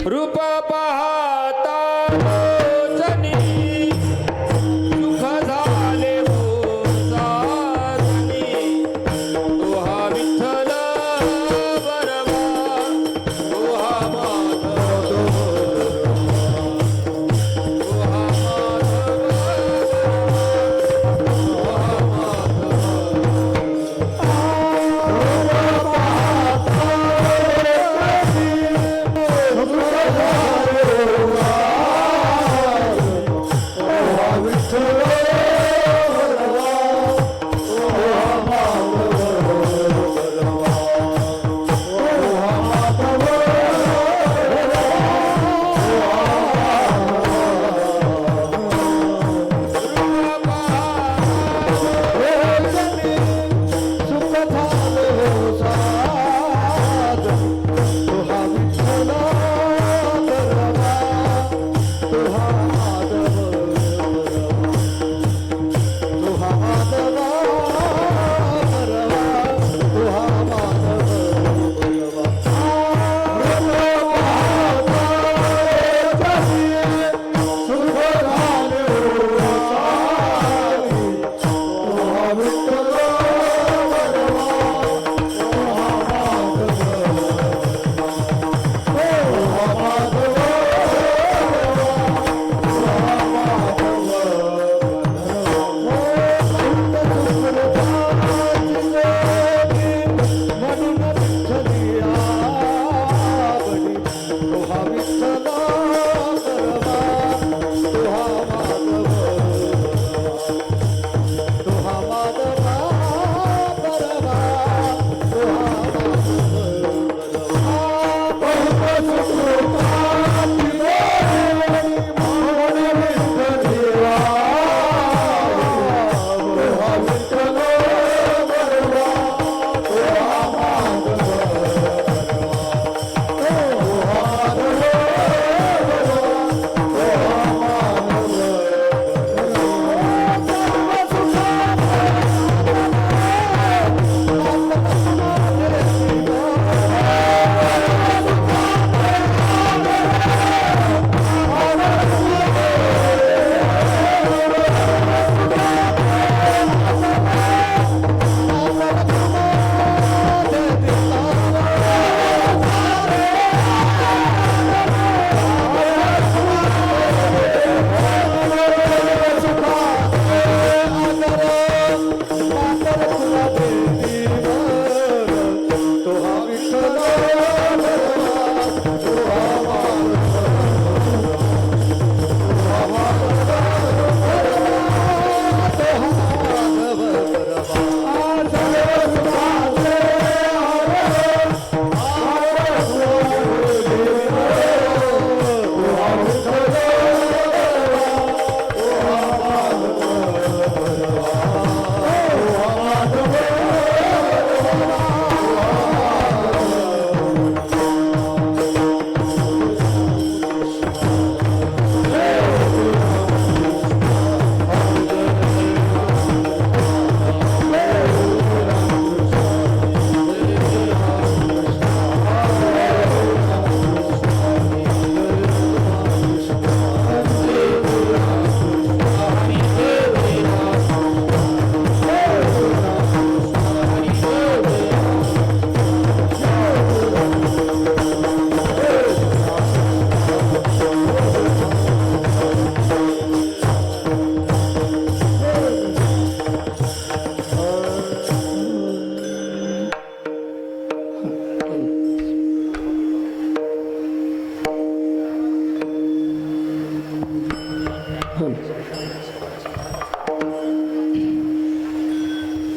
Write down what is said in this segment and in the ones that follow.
रूप पाहता लोचनी सुख झाले साधनी तो हा विठ्ठल बरवा तो हा माधव तो हा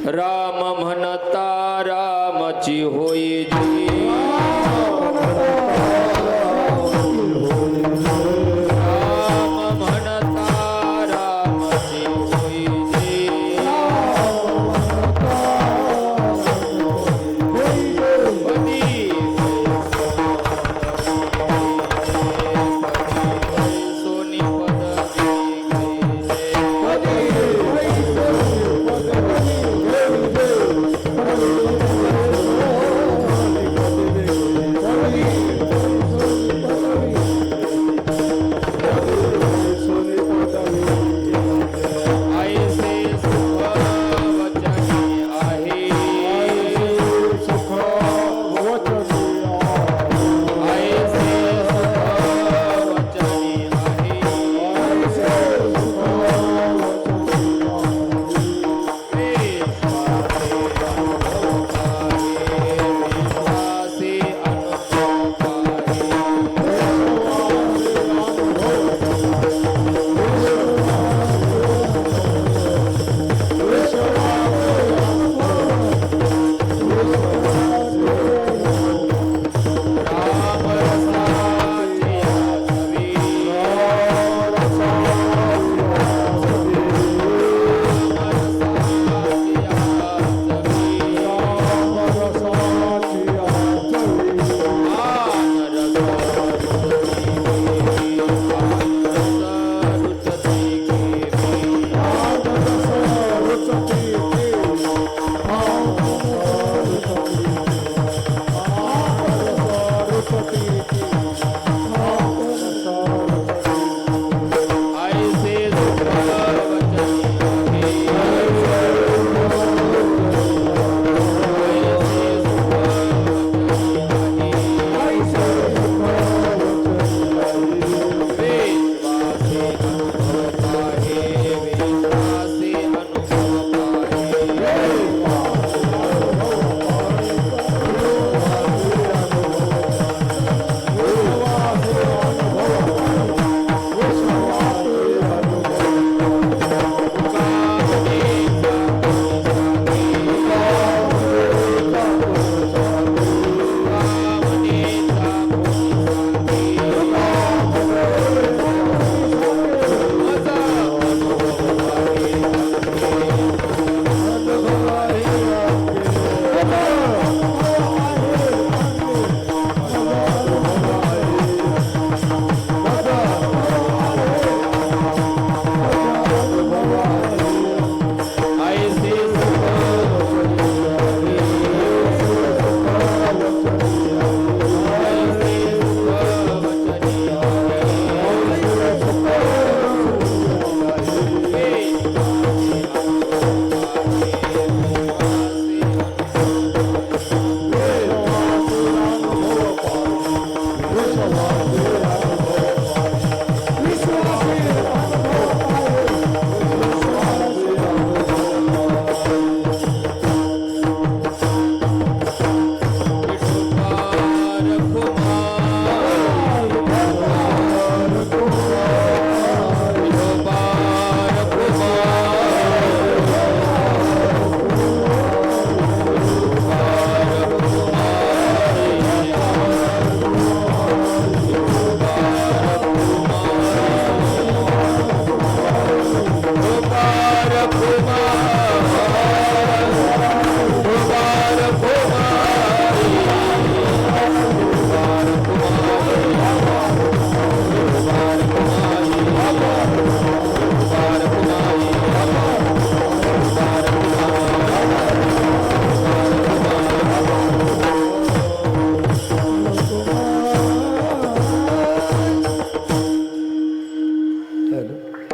राम म्हणता रामची होई जी राम म्हणता रामची होई जी सोनी पद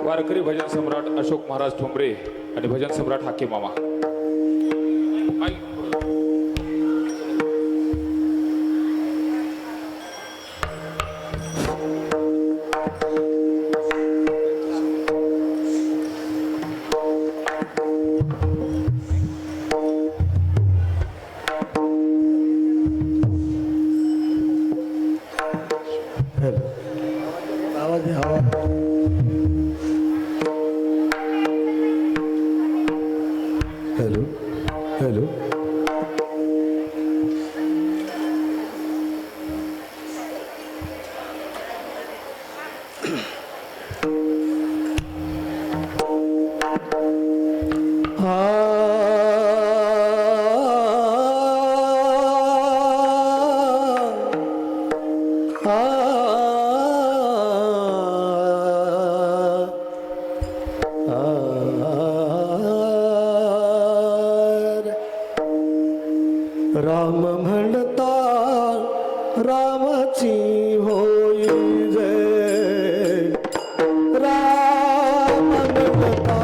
वारकरी भजन सम्राट अशोक महाराज ठोंबरे आणि भजन सम्राट हाके मामा. आवाज आहे, आवाज. हॅलो हॅलो राम म्हणता रामाची होई जय. राम म्हणता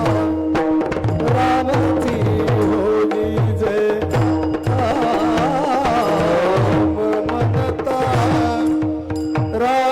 रामाची होई जय. राम म्हणता राम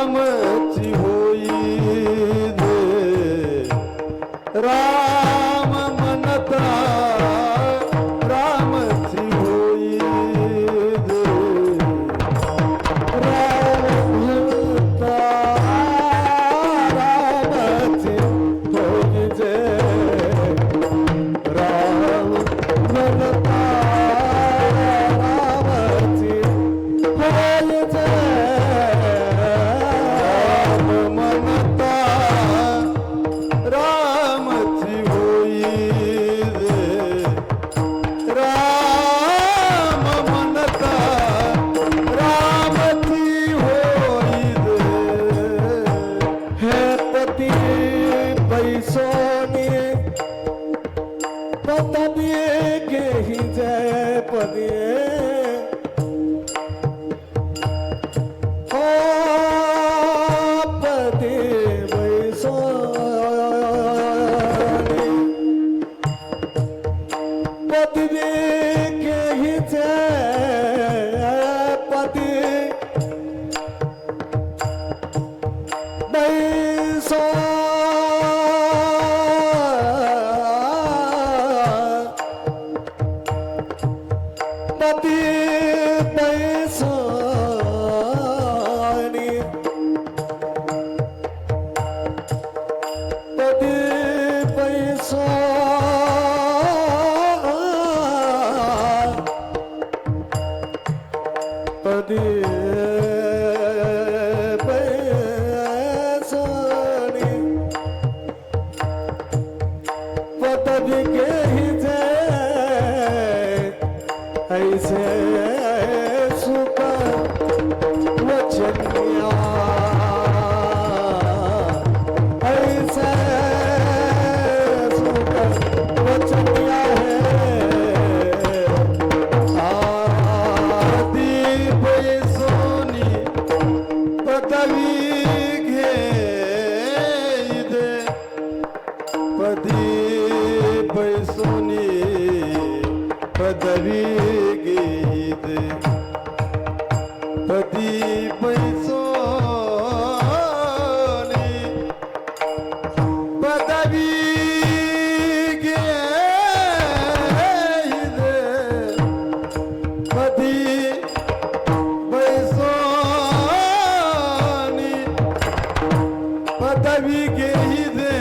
पदवी घेई दे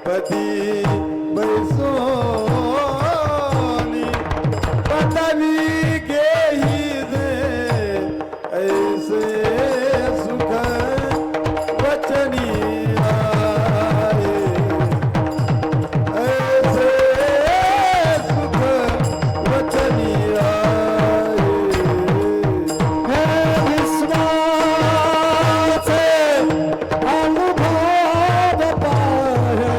पदी बैसोनी पदवी घेई दे ऐसे सुख वचनी आए ऐसे सुख वचनी आए है विश्वास अनुभव पाए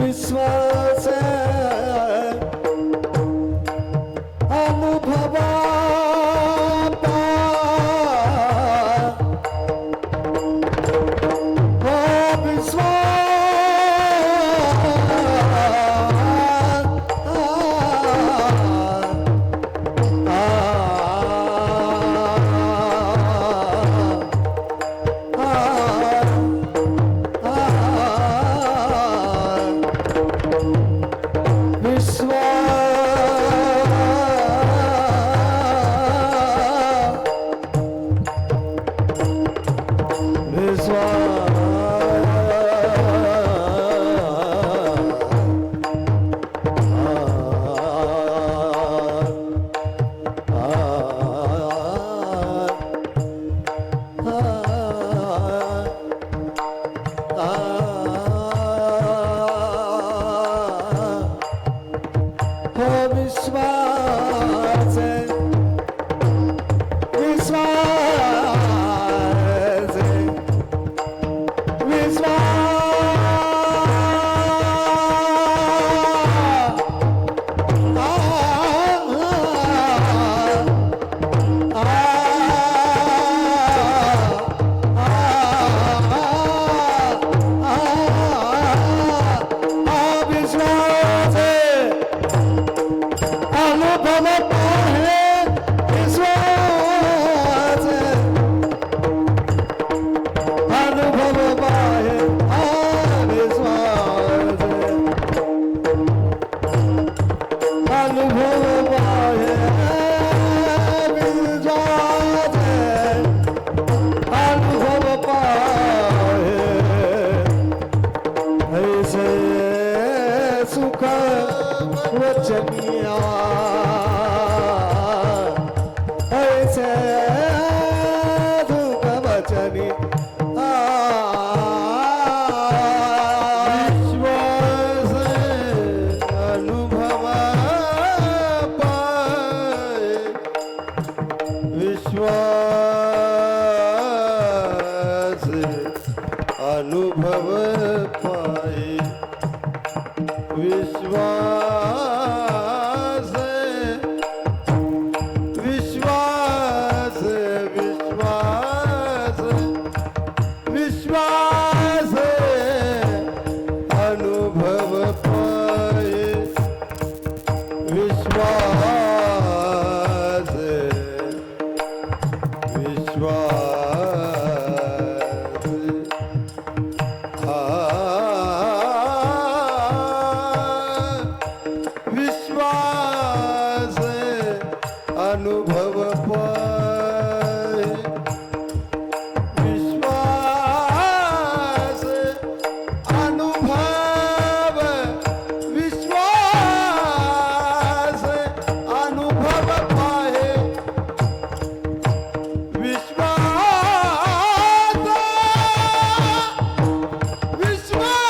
विश्वास अनुभवा विश्वास विश्वास अनुभव पाहे विश्वास अनुभव पाहे विश्वास अनुभव पाहे विश्वास अनुभव पाहे ऐसे सुख वचनिया ऐसे दुख वचनी विश्वास अनुभव पाए विश्वास अनुभव पाए विश्वास विश्वास विश्वास विश्वास अनुभव पाए विश्वास विश्वास विश्वास अनुभव पाए विश्वास अनुभव विश्वास अनुभव पाए विश्वास विश्वास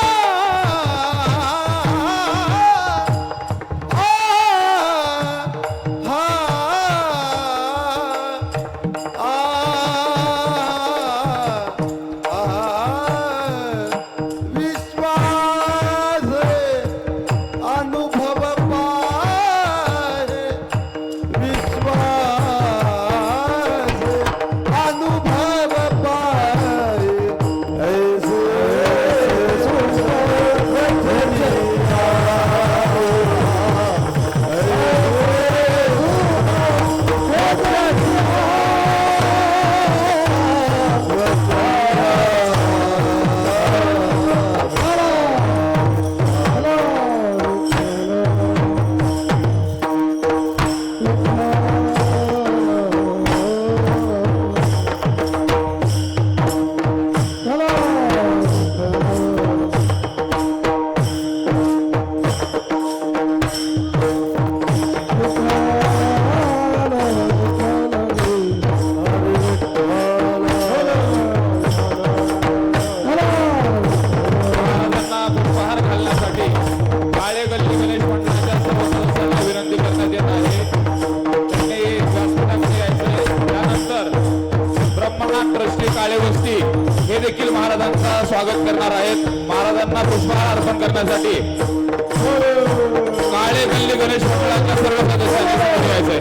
महाराजांचा स्वागत करणार आहेत. महाराजांना पुष्पहार अर्पण करण्यासाठी काळे गल्ली गणेश मंडळाच्या सर्व सदस्यांनी समोर यायचंय.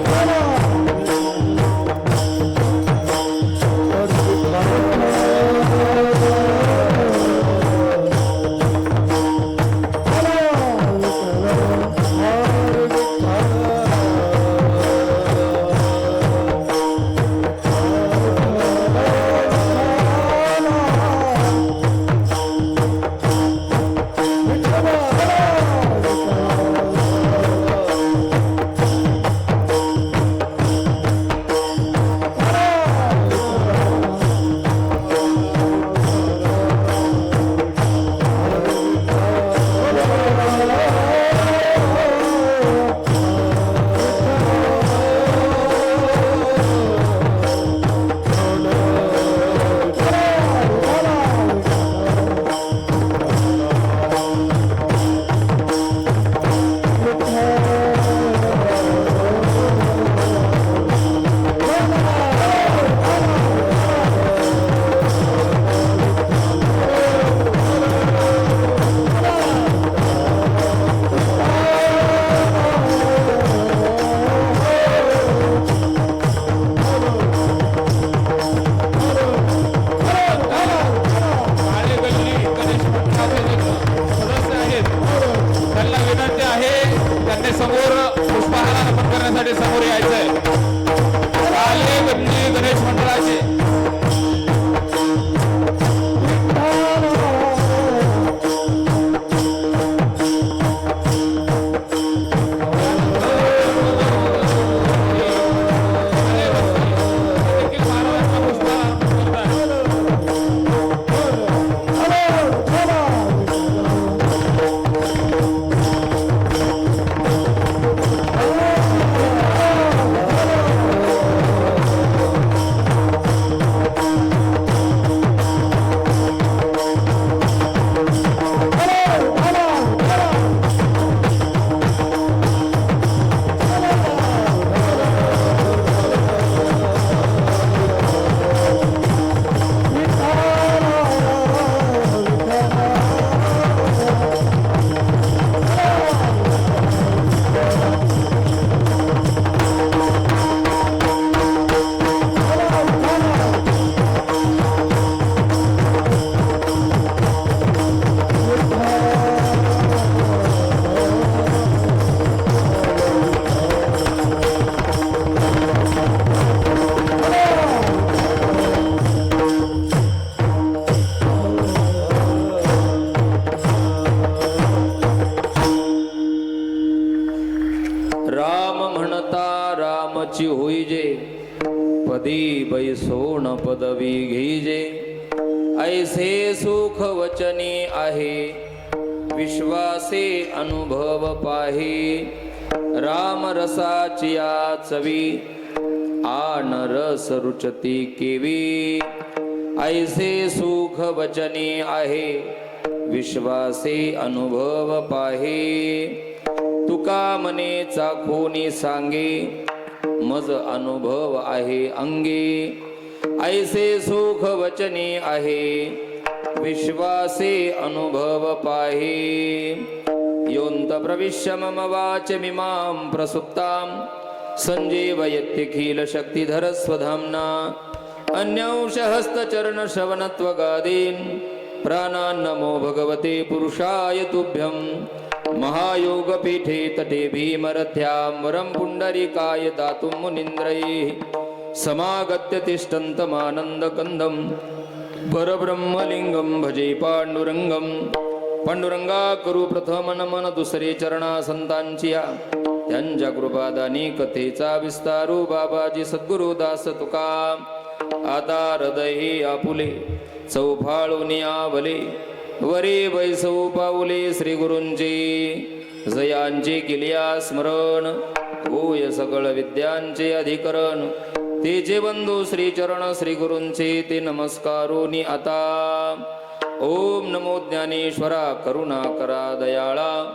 काळे गल्ली गणेश मंडळाचे जे सदस्य आहेत त्यांना विनंती आहे त्यांनी समोर पुष्पहार अर्पण करण्यासाठी समोर यायचंय. काळे गल्ली गणेश मंडळाचे देखील महाराजांना पुष्पहार अर्पण करतात. राम म्हणता रामची होईजे, पदी बैसोन पदवी घेईजे. ऐसे सुख वचनी आहे, विश्वासे अनुभव पाहे. राम रसाची या चवी, आन रस रुचती केवी. ऐसे सुख वचनी आहे, विश्वासे अनुभव पाहे. तुका मने चाखोनी सांगे, मज अनुभव आहे अंगे. ऐसे सुख वचनी आहे, विश्वासे अनुभव पाहे. योंत प्रविश्य मम वाचमिमां प्रसुप्तां, संजीवयत्यखिल शक्तिधर स्वधाम्ना. अन्यांश हस्तचरण श्रवणत्वगादीन्, प्राणान्नमो भगवते पुरुषाय तुभ्यं. महायोगपीठे तटे भीमरथ्यां, वरं पुण्डरीकाय दातुं मुनीन्द्रैः. समागत्य तिष्ठन्तमानन्दकन्दं, परब्रह्मलिङ्गं भजे पाण्डुरङ्गं. पांडुरंगा करू प्रथम नमन, दुसरे चरणा संतांची या. त्यांच्या कृपादानी कथेचा विस्तारू, बाबाजी सद्गुरु दास तुका. आता हृदय आपुले, चौफाळून आवले. वरे वैसव पाऊले श्री गुरूंचे, जयांचे किलिया स्मरण. होय सकळ विद्यांचे अधिकरण, तेचे बंधू श्री चरण श्री गुरूंचे ते नमस्कारोनी आता. ओम नमो ज्ञानेश्वरा करुणा करा दयाळा.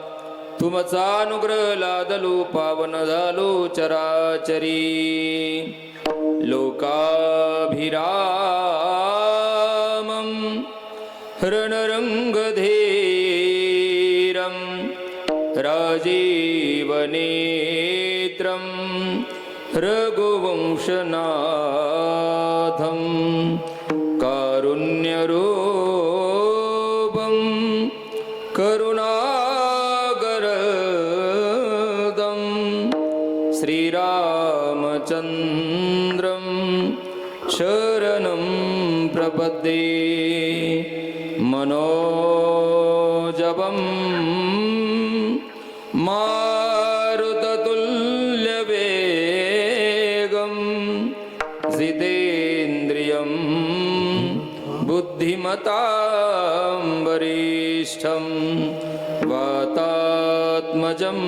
तुमचा अनुग्रह लादलो पावन झालो चराचरी. लोकाभिरामं रणरङ्गधीरं राजीवनेत्रं रघुवंशनाथं कारुण्यरूपं करुणागरदं श्रीरामचन्द्रं शरणं प्रपद्ये मनोजवं मारुततुल्यवेगं जितेन्द्रियं बुद्धिमतां वरिष्ठं वातात्मजं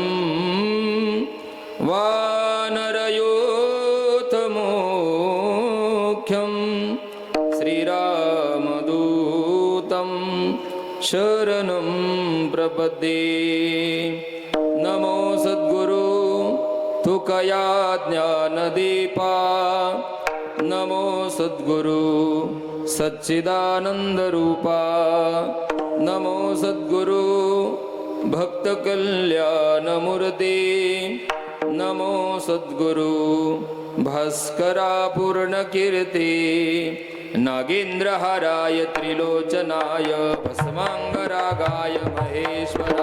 वानरयूथमुख्यं श्रीरामदूतं शरणं प्रपद्ये नमो सद्गुरु तुकया ज्ञानदीपा नमो सद्गुरु सच्चिदानन्दरूपा नमो सद्गुरु भक्तकल्याणमूर्ते नमो सद्गुरु भास्करा पूर्णकीर्ति नागेन्द्रहाराय त्रिलोचनाय भस्मांगरागाय महेश्वर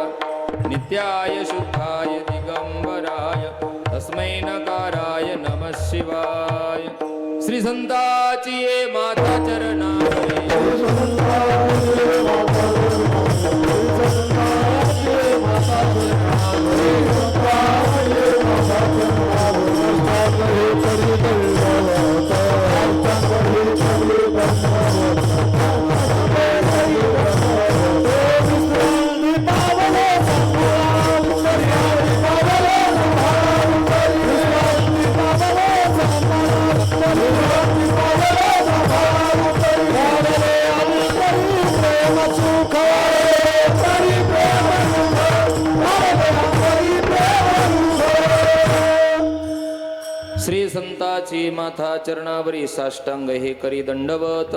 नित्याय शुद्धाय दिगंबराय तस्मै नकाराय नमः शिवाय श्री संताची ये माता चरणावरी श्री संताची माथा चरणावरी साष्टांग हे करी दंडवत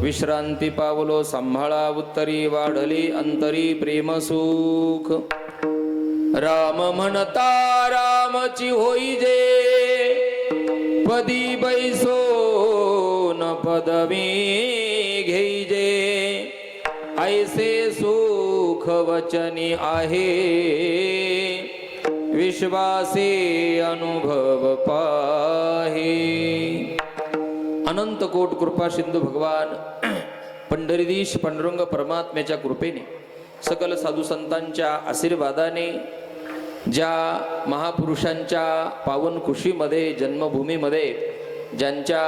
विश्रांती पावलो सांभाळा उत्तरी वाढली अंतरी प्रेम सुख राम म्हणता रामची होई जे पदी बैसो न पदवी घेईजे ऐसे सुख वचनी आहे विश्वासे अनुभव पाहे अनंत कोट कृपा सिंधू भगवान पंढरीधीश पांडुरंग परमात्म्याच्या कृपेने सकल साधू संतांच्या आशीर्वादाने ज्या महापुरुषांच्या पावन कुशीमध्ये जन्मभूमीमध्ये ज्यांच्या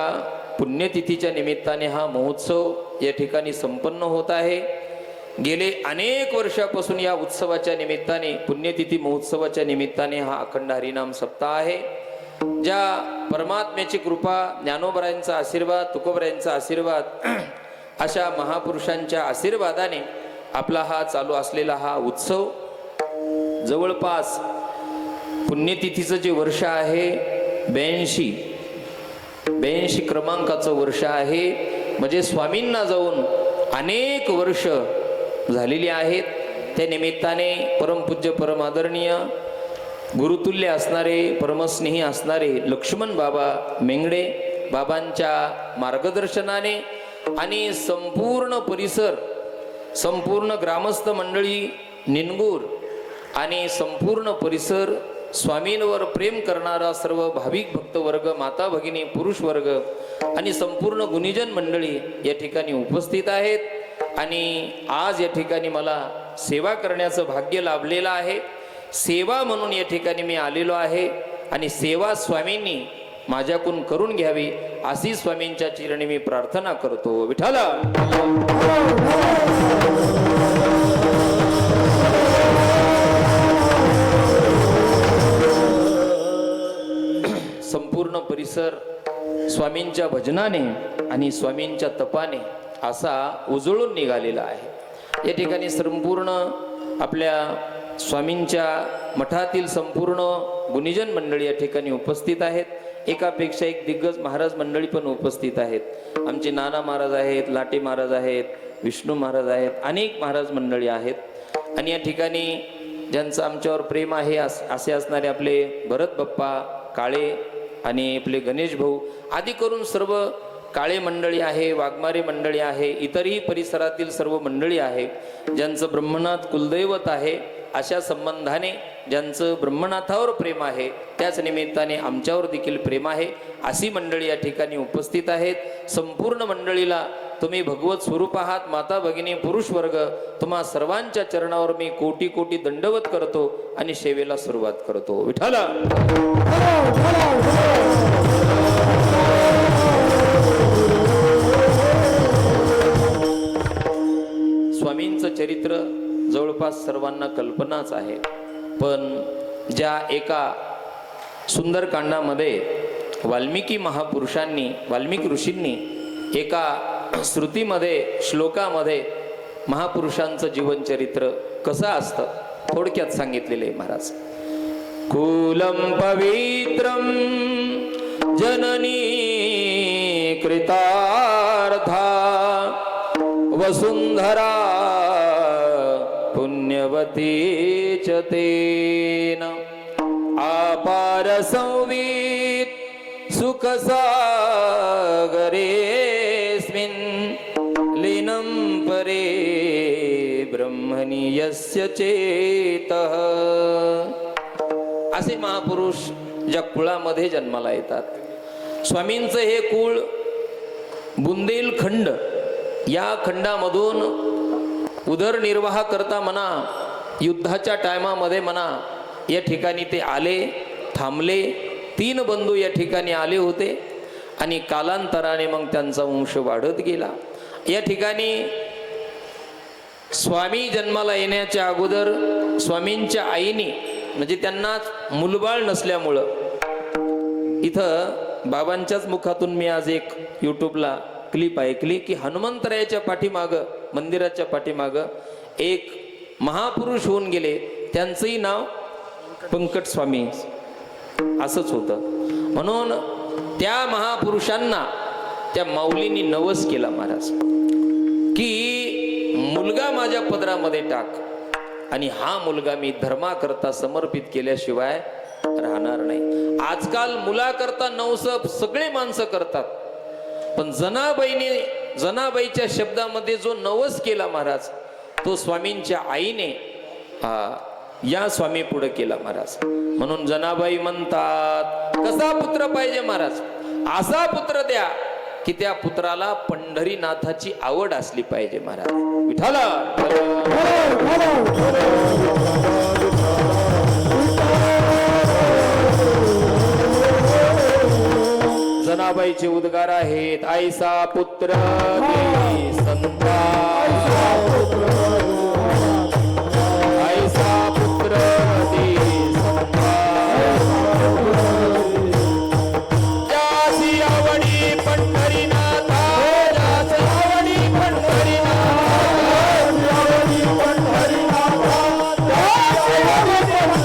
पुण्यतिथीच्या निमित्ताने हा महोत्सव या ठिकाणी संपन्न होत आहे गेले अनेक वर्षापासून या उत्सवाच्या निमित्ताने पुण्यतिथी महोत्सवाच्या निमित्ताने हा अखंड हरिनाम सप्ताह आहे ज्या परमात्म्याची कृपा ज्ञानोबरायांचा आशीर्वाद तुकोबरायांचा आशीर्वाद अशा महापुरुषांच्या आशीर्वादाने आपला हा चालू असलेला हा उत्सव जवळपास पुण्यतिथीचं जे वर्ष आहे 82 क्रमांकाचं वर्ष आहे म्हणजे स्वामींना जाऊन अनेक वर्ष झालेली आहेत त्या निमित्ताने परमपूज्य परमादरणीय गुरुतुल्य असणारे परमस्नेही असणारे लक्ष्मण बाबा मेंगडे बाबांच्या मार्गदर्शनाने आणि संपूर्ण परिसर संपूर्ण ग्रामस्थ मंडळी निनगूर आणि संपूर्ण परिसर स्वामींवर प्रेम करणारा सर्व भाविक भक्त वर्ग माता भगिनी पुरुष वर्ग आणि संपूर्ण गुणीजन मंडळी या ठिकाणी उपस्थित आहेत आणि आज या ठिकाणी मला सेवा करण्याचं भाग्य लाभलेलं आहे सेवा म्हणून या ठिकाणी मी आलेलो आहे आणि सेवा स्वामींनी माझ्याकडून करून घ्यावी अशी स्वामींच्या चरणी मी प्रार्थना करतो विठ्ठल संपूर्ण परिसर स्वामींच्या भजनाने आणि स्वामींच्या तपाने असा उजळून निघालेला आहे या ठिकाणी संपूर्ण आपल्या स्वामींच्या मठातील संपूर्ण गुणीजन मंडळी या ठिकाणी उपस्थित आहेत एकापेक्षा एक दिग्गज महाराज मंडळी पण उपस्थित आहेत आमचे नाना महाराज आहेत लाटे महाराज आहेत विष्णू महाराज आहेत, अनेक महाराज मंडळी आहेत. आणि या ठिकाणी ज्यांचं आमच्यावर प्रेम आहे असे असणारे आपले भरत बाप्पा काळे आणि आपले गणेश भाऊ आदी करून सर्व काळे मंडळी आहे, वाघमारे मंडळी आहे, इतरही परिसरातील सर्व मंडळी आहे. ज्यांचं ब्रह्मनाथ कुलदैवत आहे अशा संबंधाने ज्यांचं ब्रह्मनाथावर प्रेम आहे त्याच निमित्ताने आमच्यावर देखील प्रेम आहे अशी मंडळी या ठिकाणी उपस्थित आहेत. संपूर्ण मंडळीला तुम्ही भगवत स्वरूप आहात. माता भगिनी पुरुष वर्ग तुम्हा सर्वांच्या चरणावर मी कोटी कोटी दंडवत करतो आणि सेवेला सुरुवात करतो. विठ्ठला स्वामींचं चरित्र जवळपास सर्वांना कल्पनाच आहे, पण ज्या एका सुंदरकांडामध्ये वाल्मिकी महापुरुषांनी वाल्मिकी ऋषींनी एका श्रुतीमध्ये श्लोकामध्ये महापुरुषांचं जीवनचरित्र कसं असतं थोडक्यात सांगितलेलं आहे महाराज. कुलम पवित्रम जननी कृतार्था वसुंधरा पुण्यवती च तेन अपार संवित सुख सागरेस्मिन् लीनं परे ब्रह्मणि यस्य चेतः. असे महापुरुष ज्या कुळामध्ये जन्माला येतात. स्वामींचं हे कुळ बुंदेलखंड या खंडामधून उदरनिर्वाह करता म्हणा, युद्धाच्या टायमामध्ये म्हणा, या ठिकाणी ते आले, थांबले. 3 बंधू या ठिकाणी आले होते आणि कालांतराने मग त्यांचा वंश वाढत गेला. या ठिकाणी स्वामी जन्माला येण्याच्या अगोदर स्वामींच्या आईने म्हणजे त्यांना मुलबाळ नसल्यामुळं इथं बाबांच्याच मुखातून मी आज एक यूट्यूबला क्लिप ऐकली की हनुमंतरायाच्या पाठीमागं मंदिराच्या पाठीमागं एक महापुरुष होऊन गेले, त्यांचंही नाव पंकट स्वामी असंच होतं. म्हणून त्या महापुरुषांना त्या माऊलींनी नवस केला महाराज की मुलगा माझ्या पदरामध्ये टाक आणि हा मुलगा मी धर्माकरता समर्पित केल्याशिवाय राहणार नाही. आजकाल मुलाकरता नवस सगळे माणसं करतात, पण जनाबाईच्या शब्दामध्ये जो नवस केला महाराज तो स्वामींच्या आईने या स्वामी पुढे केला महाराज. म्हणून जनाबाई म्हणतात कसा पुत्र पाहिजे महाराज, असा पुत्र द्या की त्या पुत्राला पंढरीनाथाची आवड असली पाहिजे महाराज. विठ्ठला जनाबाईचे उद्गार आहेत. आईसा पुत्र देई संता, आईसा पुत्र देई संता, ज्याची आवडी पंढरीनाथा, ज्याची आवडी पंढरीनाथा, ज्याची आवडी पंढरीनाथा, ज्याची आवडी पंढरीनाथा,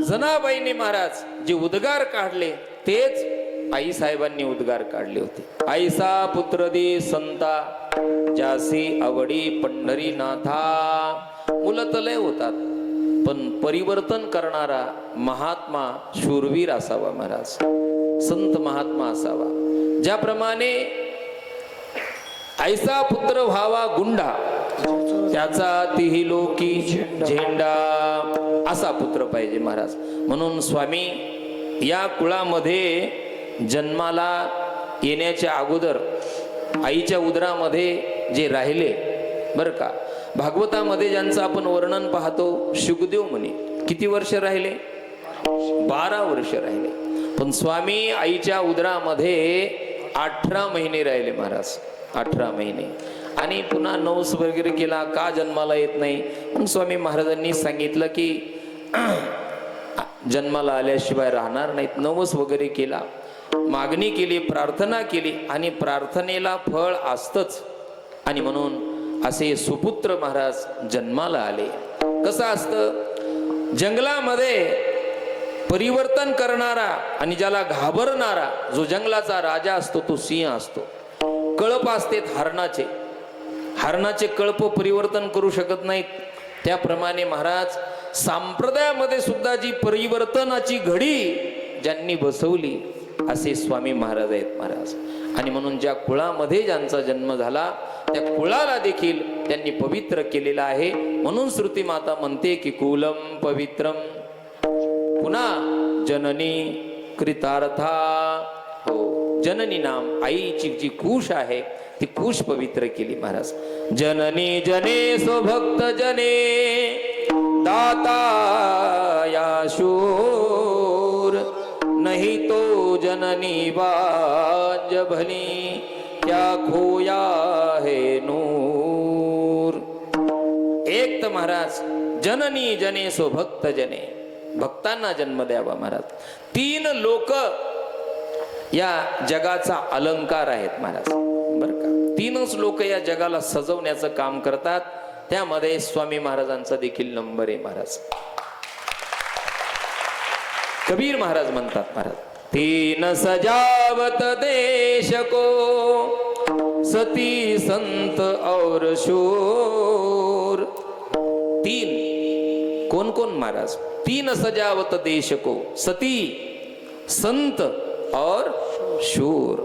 जनाबाईंनी महाराज जे उद्गार काढले तेच आई साहेबांनी उद्गार काढले होते. आईसा पुत्र दे संता, जासी आवडी पंढरीनाथा. मुलं तलय होतात, पण परिवर्तन करणारा महात्मा शूरवीर असावा महाराज, संत महात्मा असावा. ज्याप्रमाणे ऐसा पुत्र व्हावा गुंडा, त्याचा तिही लोकी झेंडा, असा पुत्र पाहिजे महाराज. म्हणून स्वामी या कुळामध्ये जन्माला येण्याच्या अगोदर आईच्या उदरामध्ये जे राहिले बरं का, भागवतामध्ये ज्यांचं आपण वर्णन पाहतो, शुकदेव मुनी किती वर्ष राहिले? 12 वर्ष राहिले. पण स्वामी आईच्या उदरामध्ये 18 महिने राहिले महाराज, 18 महिने. आणि पुन्हा नवस वगैरे केला, का जन्माला येत नाही? मग स्वामी महाराजांनी सांगितलं की जन्माला आल्याशिवाय राहणार नाहीत. नवस वगैरे केला, मागणी केली, प्रार्थना केली आणि प्रार्थनेला फळ असतंच. आणि म्हणून असे सुपुत्र महाराज जन्माला आले. कसं असतं, जंगलामध्ये परिवर्तन करणारा आणि ज्याला घाबरणारा जो जंगलाचा राजा असतो तो सिंह असतो. कळप असते हरणाचे, हरणाचे कळप परिवर्तन करू शकत नाहीत. त्याप्रमाणे महाराज संप्रदायामध्ये सुद्धा जी परिवर्तनाची घडी ज्यांनी बसवली असे स्वामी महाराज आहेत महाराज. आणि म्हणून ज्या कुळामध्ये ज्यांचा जन्म झाला त्या कुळाला देखील त्यांनी पवित्र केलेला आहे. म्हणून श्रुती माता म्हणते की कुलम पवित्रम. पुन्हा जननी कृतार्था. हो, जननी नाम आईची जी कुश आहे ती कुश पवित्र केली महाराज. जननी जने स्वभक्त जने दाता या शूर नहीं तो जननी बाज भली क्या खोया है नूर. एक तर महाराज जननी जने स्वभक्त जने, भक्तांना जन्म द्यावा महाराज. 3 लोक या जगाचा अलंकार आहेत महाराज बरं का. 3च लोक या जगाला सजवण्याचं काम करतात. त्यामध्ये स्वामी महाराजांचा देखील नंबर आहे महाराज. कबीर महाराज म्हणतात महाराज, 3 सजावत देश को सती संत और शूर. 3 कोण कोण महाराज? 3 सजावत देश को सती संत और शूर.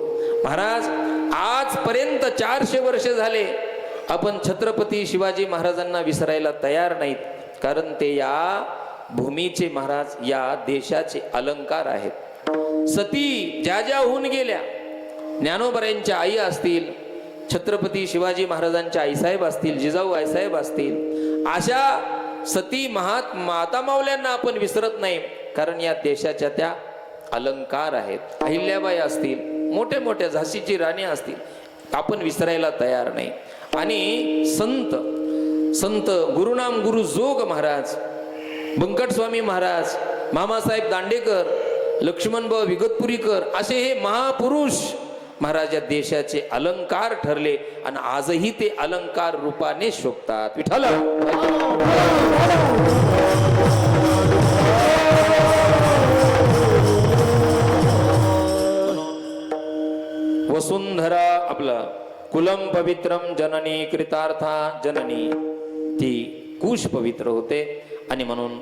महाराज आजपर्यंत 400 वर्ष झाले आपण छत्रपती शिवाजी महाराजांना विसरायला तयार नाहीत. कारण ते या भूमीचे महाराज, या देशाचे अलंकार आहेत. सती ज्या ज्या होऊन गेल्या, ज्ञानोबरायांच्या आई असतील, छत्रपती शिवाजी महाराजांच्या आईसाहेब असतील, जिजाऊ आईसाहेब असतील, अशा सती माता मावल्यांना आपण विसरत नाही. कारण या देशाच्या त्या अलंकार आहेत. अहिल्याबाई असतील, मोठे मोठ्या झाशीची राणी असतील, आपण विसरायला तयार नाही. आणि संत गुरुनाम गुरु जोग महाराज, बंकट स्वामी महाराज, मामासाहेब दांडेकर, लक्ष्मणभाऊ विगतपुरीकर असे हे महापुरुष महाराज या देशाचे अलंकार ठरले. आणि आजही ते अलंकार रूपाने शोभतात. विठ्ठल वसुंधरा आपला कुलम पवित्रम जननी कृतार्था. जननी ती कुश पवित्र होते. आणि म्हणून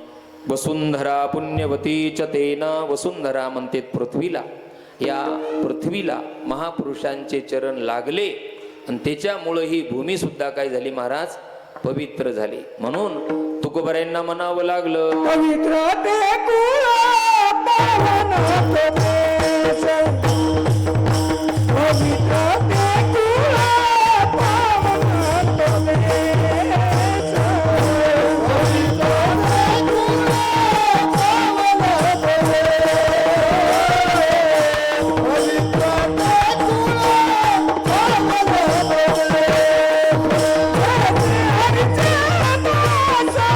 वसुंधरा पुण्यवती च तेन. वसुंधरा म्हणते पृथ्वीला. या पृथ्वीला महापुरुषांचे चरण लागले आणि त्याच्यामुळे ही भूमी सुद्धा काय झाली महाराज? पवित्र झाली. म्हणून तुकोबारायांना म्हणावं लागलं, पवित्र ते कुळ पावन तो देश, पवित्र ते कुळ पावन तो देश, पवित्र ते कुळ पावन तो देश, पवित्र ते कुळ पावन तो देश. हरिचे दासा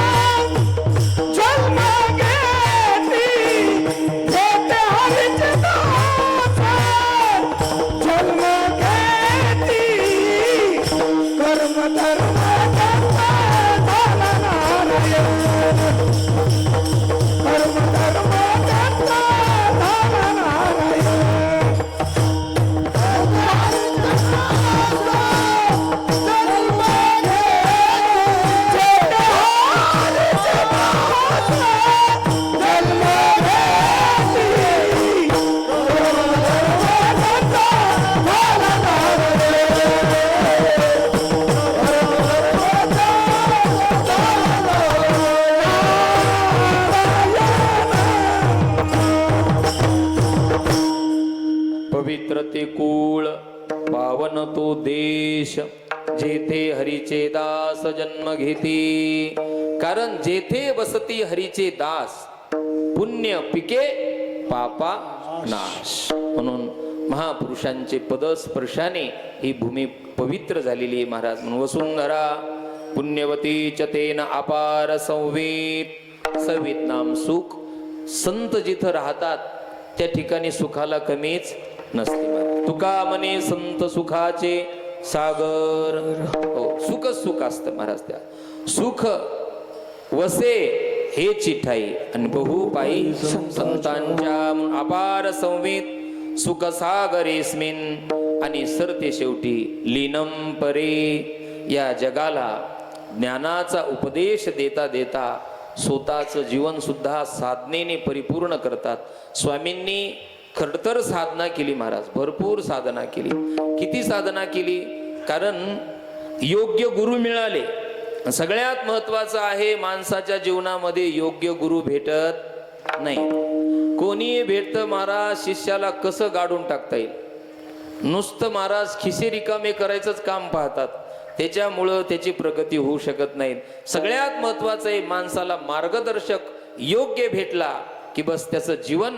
जन्म घेतली, येते हरिचे दासा जन्म घेतली, कर्म धर्म करता झाला नारायण, कर्म धर्म करता झाला नारायण. जन्म घेतली, हरिचे दासा जन्म घेतली, कर्म धर्म करता झाला पवित्र ते कुळ पावन तो देश. जेथे हरीचे दास जन्म घेती. कारण जेथे बसती हरीचे दास पुण्य पिके पापा नाश. म्हणून महापुरुषांचे पदस्पर्शाने ही भूमी पवित्र झालेली आहे महाराज. म्हणून वसुंधरा पुण्यवती च तेन अपार संवेद. संवेद नाम सुख. संत जिथं राहतात त्या ठिकाणी सुखाला कमीच नसते महाराज. तुका म्हणे संत सुखाचे सागर. हो, सुखच सुख असतं महाराज. त्या सुख वसे हेची ठाई आणि बहुपाई संतांच्या अपार संवेद सुख सागरेस्मिन. आणि सरते शेवटी लीनम परे. या जगाला ज्ञानाचा उपदेश देता देता स्वतःचं जीवन सुद्धा साधनेने परिपूर्ण करतात. स्वामींनी खडतर साधना केली महाराज. भरपूर साधना केली. किती साधना केली? कारण योग्य गुरु मिळाले. सगळ्यात महत्वाचं आहे माणसाच्या जीवनामध्ये योग्य गुरु भेटत नाही. कोणी भेटतं महाराज शिष्याला कसं गाडून टाकता येईल. नुसतं महाराज खिसे रिकामे करायचंच काम पाहतात. त्याच्यामुळं त्याची प्रगती होऊ शकत नाही. सगळ्यात महत्वाचं आहे माणसाला मार्गदर्शक योग्य भेटला की बस त्याचं जीवन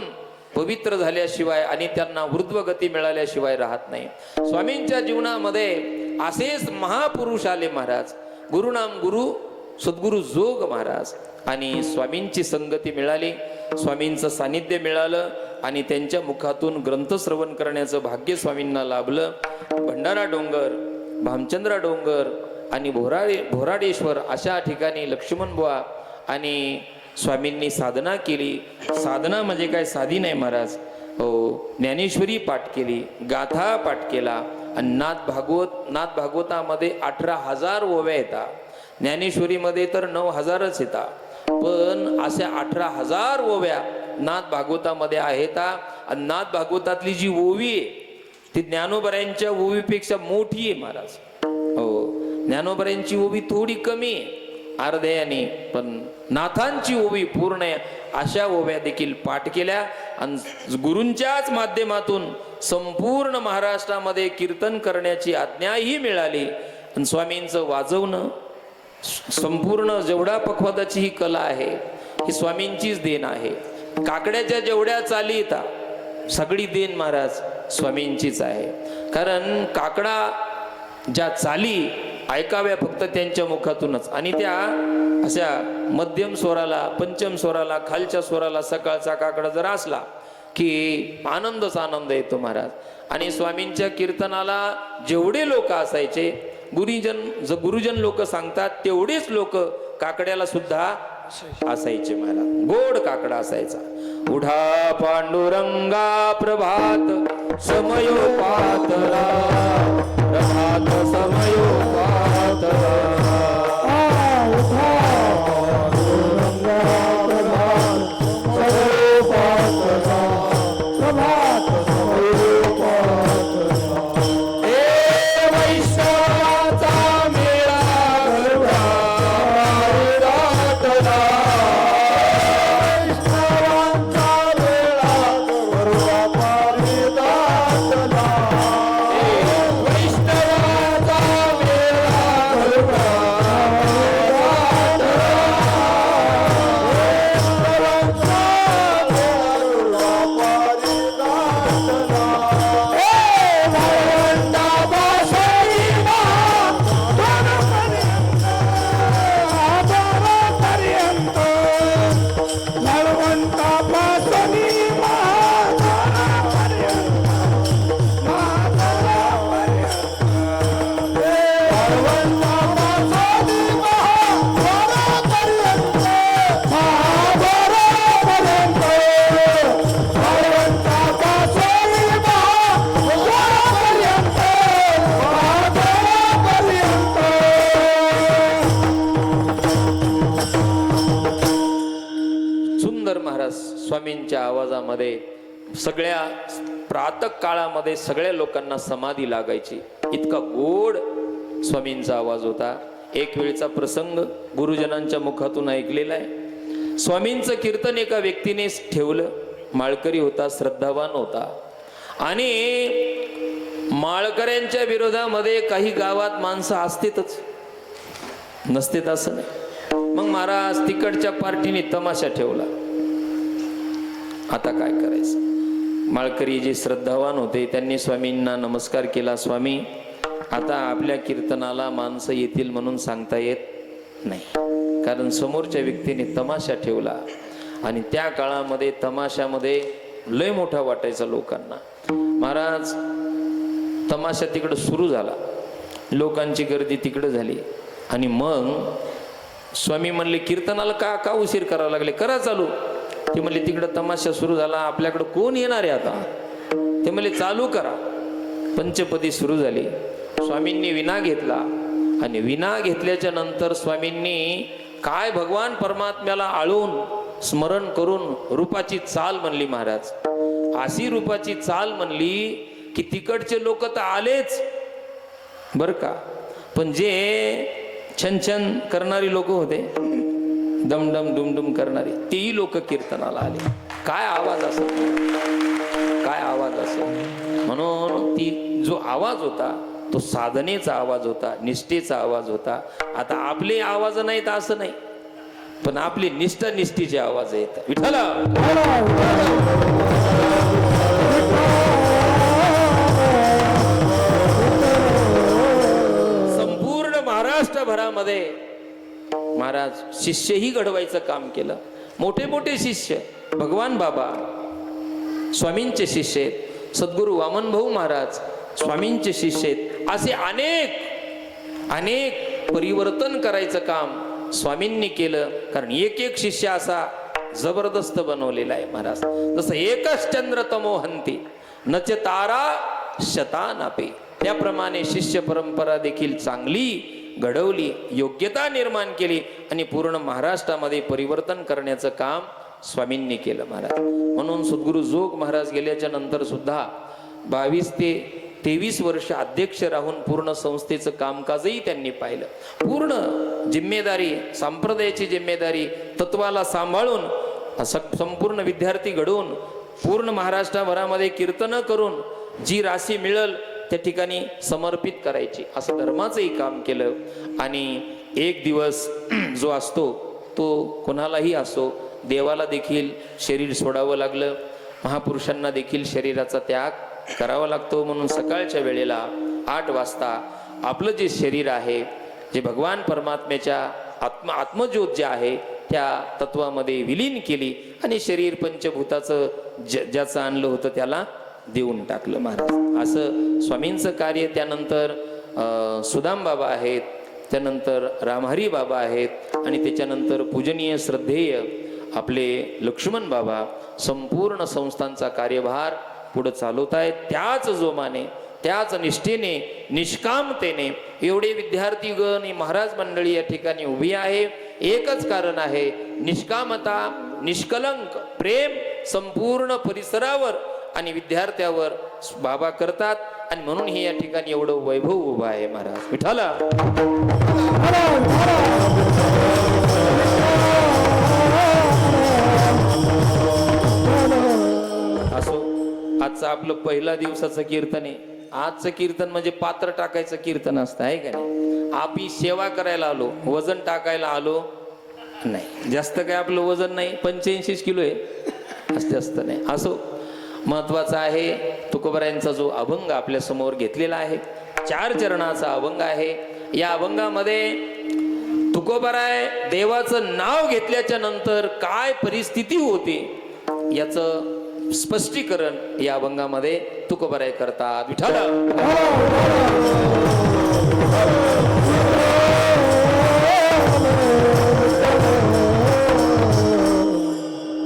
पवित्र झाल्याशिवाय आणि त्यांना ऊर्ध्वगती मिळाल्याशिवाय राहत नाही. स्वामींच्या जीवनामध्ये असेच महापुरुष आले महाराज. गुरुनाम गुरु सद्गुरु जोग महाराज. आणि स्वामींची संगती मिळाली, स्वामींचं सानिध्य मिळालं आणि त्यांच्या मुखातून ग्रंथ श्रवण करण्याचं भाग्य स्वामींना लाभलं. भंडारा डोंगर, भामचंद्रा डोंगर आणि भोराडेश्वर अशा ठिकाणी लक्ष्मण बुवा आणि स्वामींनी साधना केली. साधना म्हणजे काय साधी नाही महाराज. हो, ज्ञानेश्वरी पाठ केली, गाथा पाठ केला आणि नाथ भागवतामध्ये 18,000 ओव्या येतात. ज्ञानेश्वरीमध्ये तर 9,000च येतात. पण अशा 18,000 ओव्या नाथ भागवतामध्ये आहेत. आणि नाथ भागवतातली जी ओवी आहे ती ज्ञानोबऱ्यांच्या ओवीपेक्षा मोठी आहे महाराज. हो, ज्ञानोबऱ्यांची ओवी थोडी कमी आहे अर्ध्याने, पण नाथांची ओवी पूर्ण आहे. अशा ओव्या देखील पाठ केल्या आणि गुरूंच्याच माध्यमातून संपूर्ण महाराष्ट्रामध्ये कीर्तन करण्याची आज्ञाही मिळाली. आणि स्वामींचं वाजवणं संपूर्ण जेवढा पखवादाची ही कला आहे ही स्वामींचीच देण आहे. काकड्याच्या जेवढ्या चाली येतात सगळी देण महाराज स्वामींचीच आहे. कारण काकडा ज्या चाली ऐकाव्या फक्त त्यांच्या मुखातूनच आणि त्या अशा मध्यम स्वराला, पंचम स्वराला, खालच्या स्वराला सकाळचा काकडा जर असला की आनंदच आनंद येतो महाराज. आणि स्वामींच्या कीर्तनाला जेवढे लोक असायचे गुरुजन लोक सांगतात तेवढेच लोक काकड्याला सुद्धा असायचे महाराज. गोड काकडा असायचा. उढा पांडुरंगा प्रभात समयोपातला, प्रभात समयोपातला. स्वामींच्या आवाजामध्ये सगळ्या प्रातः काळामध्ये सगळ्या लोकांना समाधी लागायची. इतका गोड स्वामींचा आवाज होता. एक वेळचा प्रसंग गुरुजनांच्या मुखातून ऐकलेला आहे. स्वामींचं कीर्तन एका व्यक्तीने ठेवलं. माळकरी होता, श्रद्धावान होता आणि माळकऱ्यांच्या विरोधामध्ये काही गावात माणसं असतेच, नसतेत असं नाही. मग महाराज तिकडच्या पार्टीने तमाशा ठेवला. आता काय करायचं? माळकरी जे श्रद्धावान होते त्यांनी स्वामींना नमस्कार केला. स्वामी, आता आपल्या कीर्तनाला माणसं येतील म्हणून सांगता येत नाही, कारण समोरच्या व्यक्तीने तमाशा ठेवला. आणि त्या काळामध्ये तमाशामध्ये लय मोठा वाटायचा लोकांना. महाराज तमाशा तिकडं सुरू झाला, लोकांची गर्दी तिकडं झाली. आणि मग स्वामी म्हणले, कीर्तनाला का उशीर करावा लागले, करा चालू. ते म्हणले, तिकडं तमाशा सुरू झाला, आपल्याकडं कोण येणार आहे आता? ते म्हणले, चालू करा. पंचपदी सुरू झाली. स्वामींनी विना घेतला आणि विना घेतल्याच्या नंतर स्वामींनी काय भगवान परमात्म्याला आळून स्मरण करून रूपाची चाल म्हणली. महाराज अशी रूपाची चाल म्हणली की तिकडचे लोक तर आलेच बर का, पण जे छन छन करणारी लोक होते, दमडम डुमडुम करणारी, तेही लोक कीर्तनाला आले. काय आवाज असत, काय आवाज असत. म्हणून ती जो आवाज होता तो साधनेचा आवाज होता, निष्ठेचा आवाज होता. आता आपले आवाज नाहीत असं नाही, पण आपली निष्ठा निष्ठेचे आवाज येतात. विठ्ठला संपूर्ण महाराष्ट्रभरामध्ये महाराज शिष्यही घडवायचं काम केलं. मोठे मोठे शिष्य भगवान बाबा स्वामींचे शिष्य आहेत, सद्गुरू वामनभाऊ महाराज स्वामींचे शिष्य आहेत. असे अनेक परिवर्तन करायचं काम स्वामींनी केलं. कारण एक एक शिष्य असा जबरदस्त बनवलेला आहे महाराज. जसं एकच चंद्र तमो हंती नच तारा शता नापे, त्याप्रमाणे शिष्य परंपरा देखील चांगली घडवली, योग्यता निर्माण केली आणि पूर्ण महाराष्ट्रामध्ये परिवर्तन करण्याचं काम स्वामींनी केलं महाराज. म्हणून सद्गुरू जोग महाराज गेल्याच्या नंतर सुद्धा 22 ते 23 वर्ष अध्यक्ष राहून पूर्ण संस्थेचं कामकाजही त्यांनी पाहिलं. पूर्ण जिम्मेदारी, संप्रदायाची जिम्मेदारी, तत्वाला सांभाळून संपूर्ण विद्यार्थी घडवून पूर्ण महाराष्ट्रभरामध्ये कीर्तन करून जी राशी मिळेल त्या ठिकाणी समर्पित करायची, असं धर्माचंही काम केलं. आणि एक दिवस जो असतो तो कोणालाही असो, देवाला देखील शरीर सोडावं लागलं, महापुरुषांना देखील शरीराचा त्याग करावा लागतो. म्हणून सकाळच्या वेळेला 8 वाजता आपलं जे शरीर आहे, जे भगवान परमात्म्याच्या आत्मज्योत जे आहे त्या तत्वामध्ये विलीन केली आणि शरीर पंचभूताचं ज्याचं आणलं होतं त्याला देऊन टाकलं महाराज. असं स्वामींचं कार्य. त्यानंतर सुदाम बाबा आहेत, त्यानंतर रामहरी बाबा आहेत आणि त्याच्यानंतर पूजनीय श्रद्धेय आपले लक्ष्मण बाबा संपूर्ण संस्थांचा कार्यभार पुढे चालवत आहेत. त्याच जोमाने, त्याच निष्ठेने, निष्कामतेने एवढे विद्यार्थीगण आणि महाराज मंडळी या ठिकाणी उभी आहे. एकच कारण आहे, निष्कामता, निष्कलंक प्रेम संपूर्ण परिसरावर आणि विद्यार्थ्यावर बाबा करतात. आणि म्हणून हे या ठिकाणी एवढं वैभव उभं आहे महाराज. विठ्ठला असो, आजचं आपलं पहिला दिवसाचं कीर्तन आहे. आजचं कीर्तन म्हणजे पात्र टाकायचं कीर्तन असतं आहे का नाही. आपली सेवा करायला आलो, वजन टाकायला आलो नाही. जास्त काय आपलं वजन नाही, 85 किलो आहे, जास्त नाही. असो, महत्वाचा आहे तुकोबारायांचा जो अभंग आपल्या समोर घेतलेला आहे, 4 चरणाचा अभंग आहे. या अभंगामध्ये तुकोबाराय देवाचं नाव घेतल्याच्या नंतर काय परिस्थिती होती याचं स्पष्टीकरण या अभंगामध्ये तुकोबाराय करतात. विठ्ठला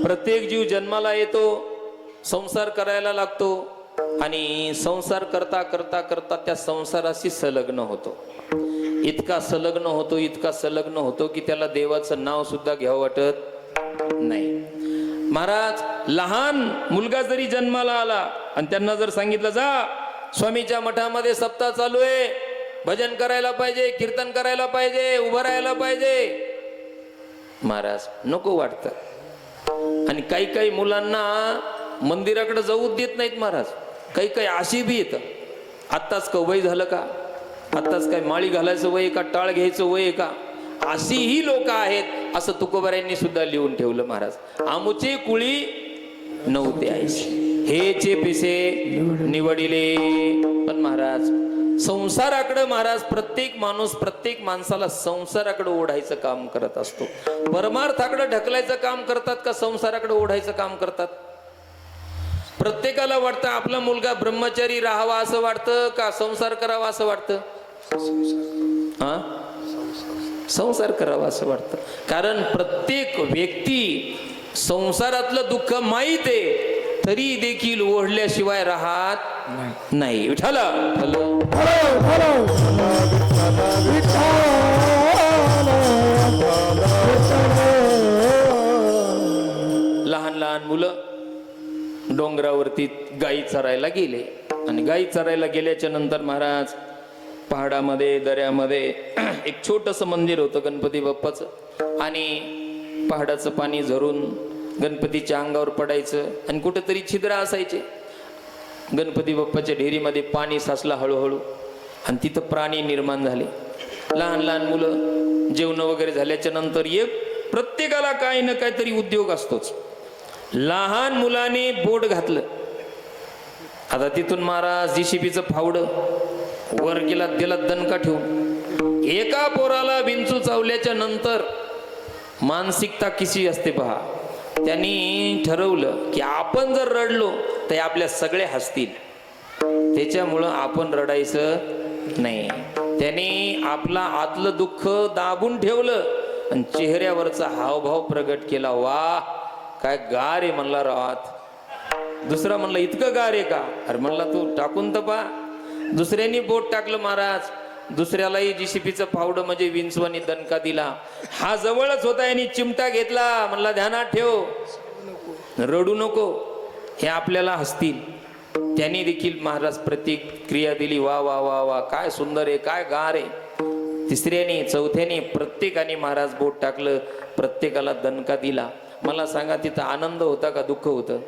प्रत्येक जीव जन्माला येतो, संसार करायला लागतो आणि संसार करता करता करता त्या संसाराशी संलग्न होतो. इतका संलग्न होतो, इतका संलग्न होतो की त्याला देवाचं नाव सुद्धा घ्यावं वाटत नाही. महाराज लहान मुलगा जरी जन्माला आला आणि त्यांना जर सांगितलं जा स्वामीच्या मठामध्ये सप्ताह चालू आहे, भजन करायला पाहिजे, कीर्तन करायला पाहिजे, उभं राहायला पाहिजे, महाराज नको वाटतं. आणि काही काही मुलांना मंदिराकडे जाऊच देत नाहीत महाराज. काही काही अशी बी येतं आत्ताच का वय झालं का? आत्ताच काय माळी घालायचं वय का? टाळ घ्यायचं वय का? अशीही लोक आहेत असं तुकोबारायांनी सुद्धा लिहून ठेवलं महाराज. आमुचे कुळी नव्हते आईचे, हेचे पिसे निवडिले. पण महाराज संसाराकडे महाराज प्रत्येक माणूस प्रत्येक माणसाला संसाराकडे ओढायचं काम करत असतो. परमार्थाकडे ढकलायचं काम करतात का संसाराकडे ओढायचं काम करतात? प्रत्येकाला वाटतं आपला मुलगा ब्रह्मचारी राहावा असं वाटतं का संसार करावा असं वाटतं? हा, संसार करावा असं वाटतं. कारण प्रत्येक व्यक्ती संसारातलं दुःख माहित आहे तरी देखील ओढल्याशिवाय राहत नाही. विठ्ठल लहान लहान मुलं डोंगरावरती गायी चरायला गेले आणि गायी चरायला गेल्याच्या नंतर महाराज पहाडामध्ये दऱ्यामध्ये एक छोटंसं मंदिर होतं गणपती बाप्पाचं. आणि पहाडाचं पाणी झरून गणपतीच्या अंगावर पडायचं आणि कुठेतरी छिद्र असायचे. गणपती बाप्पाच्या ढेरीमध्ये पाणी साचलं हळूहळू आणि तिथं प्राणी निर्माण झाले. लहान लहान मुलं जेवण वगैरे झाल्याच्या नंतर एक प्रत्येकाला काही ना काहीतरी उद्योग असतोच. लहान मुलाने बोट घातलं. आता तिथून महाराज JCBचं फावडं वर गेला, दिला दणका ठेवून. एका पोराला विंचू चावल्याच्या नंतर मानसिकता कशी असते पहा. त्यांनी ठरवलं की आपण जर रडलो तर आपल्या सगळे हसतील, त्याच्यामुळं आपण रडायचं नाही. त्यांनी आपला आतलं दुःख दाबून ठेवलं आणि चेहऱ्यावरचा हावभाव प्रगट केला. वा काय गार आहे म्हणला रात. दुसरा म्हणला इतकं गार आहे का? अरे म्हणला तू टाकून तर पा. दुसऱ्यांनी बोट टाकलं महाराज. दुसऱ्यालाही JCBचं फावडं म्हणजे विंचवानी दणका दिला. हा जवळच होता, यांनी चिमटा घेतला. म्हणला ध्यानात ठेव, रडू नको, हे आपल्याला हसतील. त्यांनी देखील महाराज प्रतिक्रिया दिली. वा वा वा वा काय सुंदर आहे, काय गार आहे. तिसऱ्याने चौथ्याने प्रत्येकाने महाराज बोट टाकलं, प्रत्येकाला दणका दिला. मला सांगा तिथं आनंद होता का दुःख होतं?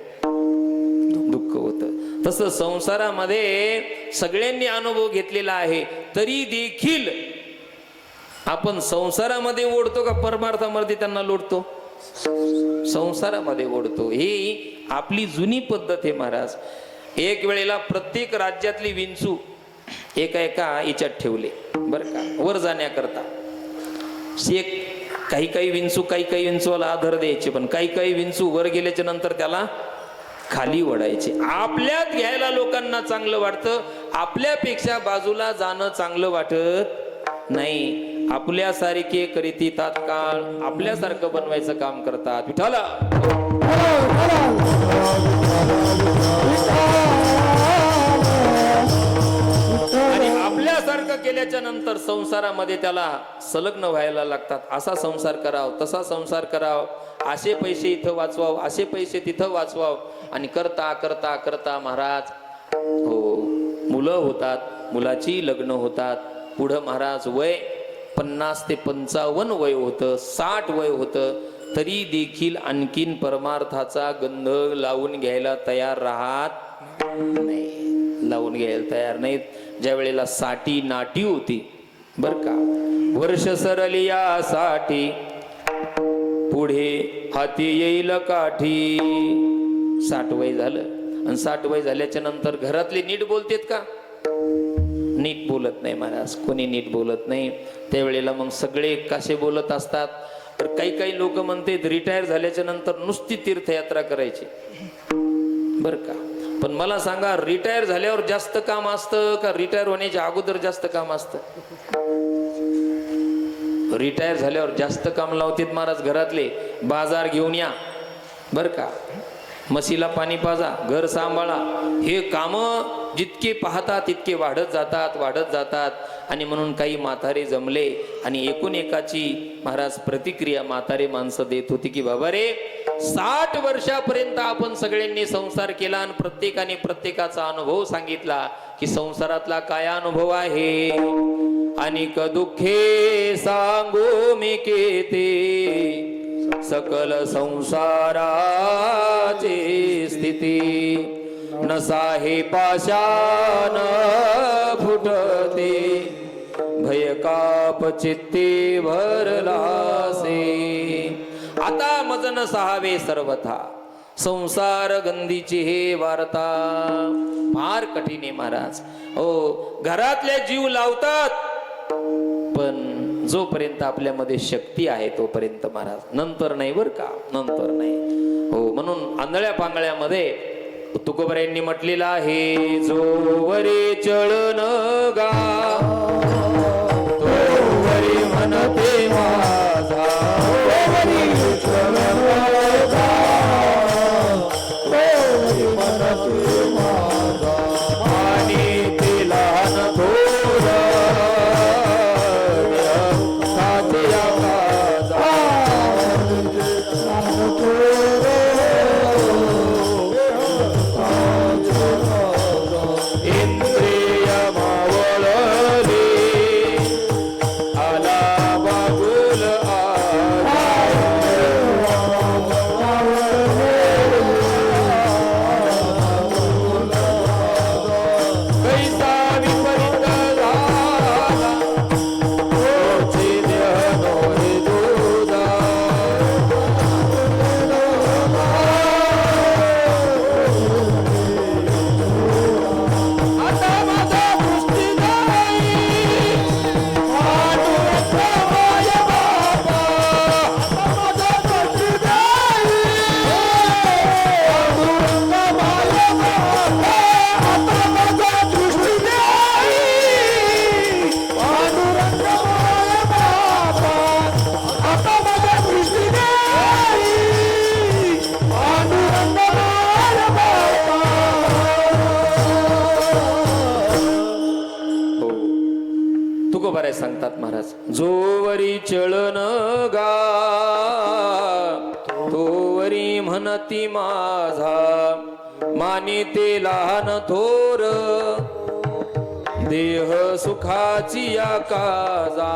दुःख होतं. तसं संसारामध्ये सगळ्यांनी अनुभव घेतलेला आहे तरी देखील आपण संसारामध्ये ओढतो का परमार्थामध्ये त्यांना लोटतो? संसारामध्ये ओढतो. ही आपली जुनी पद्धत आहे महाराज. एक वेळेला प्रत्येक राज्यातली विंचू एका एका याच्यात ठेवले बरं का, वर जाण्याकरता. काही विंचूला आधार द्यायचे, पण काही विंचू वर गेल्याच्या नंतर त्याला खाली ओढायचे. आपल्यात घ्यायला लोकांना चांगलं वाटतं, आपल्यापेक्षा बाजूला जाणं चांगलं वाटत नाही. आपल्यासारखे करीती तात्काळ आपल्यासारखं बनवायचं काम करतात. विठ्ठल आणि आपल्यासारखं केल्याच्या नंतर संसारामध्ये त्याला संलग्न व्हायला लागतात. असा संसार कराव, तसा संसार कराव, असे पैसे इथं वाचवाव, असे पैसे तिथं वाचवाव. आणि करता करता करता महाराज हो मुलं होतात, मुलाची लग्न होतात. पुढं महाराज वय 50 ते 55 वय होतं, 60 वय होतं, तरी देखील आणखीन परमार्थाचा गंध लावून घ्यायला तयार राहत नाही, लावून घ्यायला तयार नाहीत. ज्या वेळेला 60 नाटी होती बर का, वर्ष सरली यासाठी पुढे हाती येईल काठी. 60 वय झालं आणि 60 वय झाल्याच्या नंतर घरातले नीट बोलतेत का? नीट बोलत नाही महाराज, कोणी नीट बोलत नाही. त्यावेळेला मग सगळे कसे बोलत असतात तर काही लोक म्हणतात रिटायर झाल्याच्या नंतर नुसती तीर्थयात्रा करायची बर का. पण मला सांगा, रिटायर झाल्यावर जास्त काम असतं का रिटायर होण्याच्या अगोदर जास्त काम असतं? रिटायर झाल्यावर जास्त काम लावतात महाराज घरातले. बाजार घेऊन या बर का, म्हशीला पाणी पाजा, घर सांभाळा, हे काम जितके पाहता तितके वाढत जातात. आणि म्हणून काही म्हातारे जमले आणि एकूण एकाची महाराज प्रतिक्रिया म्हातारे माणसं देत होती की बाबा रे, 60 वर्षापर्यंत आपण सगळ्यांनी संसार केला आणि प्रत्येकाने प्रत्येकाचा अनुभव सांगितला की संसारातला काय अनुभव आहे. अनेक दुःखे सांगू मी केते, सकल संसाराची स्थिती. नसा हे पाशान फुटते भय काप चित्ते भरलासे आता मज न सहावे सर्वथा संसार गंधीची हे वार्ता फार कठीण आहे महाराज हो घरातले जीव लावतात पण जोपर्यंत आपल्यामध्ये शक्ती आहे तोपर्यंत महाराज नंतर नाही बर का नंतर नाही हो म्हणून आंधळ्या पांगळ्यामध्ये तुकोबऱ्यांनी म्हटलेलं आहे जोवरे चळन गा तोवरी म्हणते माझा आणि ते लहान थोर साचिया काजा इंद्रिय मावळले आला बागुल कैसा विपरीत झाला तोचे देह नोहे दुधा आता माझा दृष्टी नाही पांडुरंग माय बाबा आता माझा दृष्टी नाही पांडुरंग माय बाबा आता माझा दृष्टी नाही पांडुरंग माय बाबा आता माझा दृष्टी नाही पांडुरंग माय बाबा हो तुकोबाराय सांगतात महाराज जोवरी चळन गा तोवरी म्हणती माझा मानिते लहान थोर देह सुखाची या काजा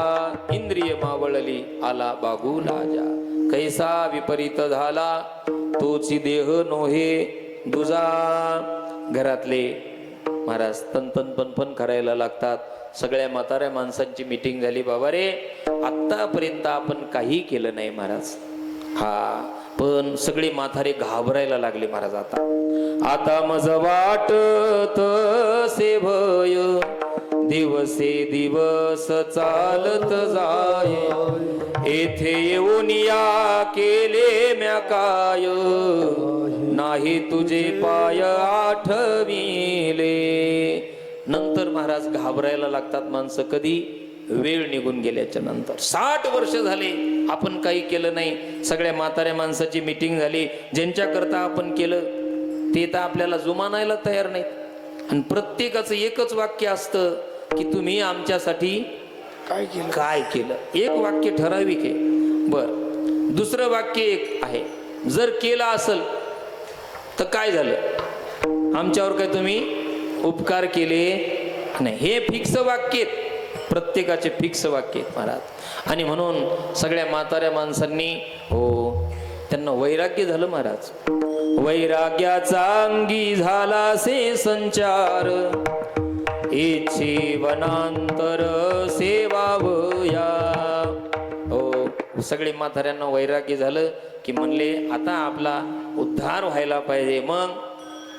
इंद्रिय मावळली आला बागू लाजा कैसा विपरीत झाला तोची देह नोहे दुजा घरातले महाराज तन पण करायला लागतात सगळ्या म्हाताऱ्या माणसांची मीटिंग झाली बाबा रे आतापर्यंत आपण काही केलं नाही महाराज हा पण सगळे म्हातारे घाबरायला लागले महाराज आता मज वाटत से भय दिवसे दिवस चालत जाय येथे येऊन या केले म्या काय नाही तुझे पाय आठविले नंतर महाराज घाबरायला लागतात माणसं कधी वेळ निघून गेल्याच्या नंतर 60 वर्ष झाले आपण काही केलं नाही सगळ्या म्हाताऱ्या माणसाची मीटिंग झाली ज्यांच्याकरता आपण केलं ते तर आपल्याला जुमानायला तयार नाहीत आणि प्रत्येकाचं एकच वाक्य असतं की तुम्ही आमच्यासाठी काय केलं एक वाक्य ठराविक आहे बर दुसरं वाक्य एक आहे जर केलं असेल तर काय झालं आमच्यावर काय तुम्ही उपकार केले नाही हे फिक्स वाक्य प्रत्येकाचे फिक्स वाक्य महाराज आणि म्हणून सगळ्या म्हाताऱ्या माणसांनी हो त्यांना वैराग्य झालं महाराज वैराग्याचा अंगी झाला से संचार इच्छी वनांतर सेवावया हो सगळे म्हाताऱ्यांना वैराग्य झालं की म्हणले आता आपला उद्धार व्हायला पाहिजे मग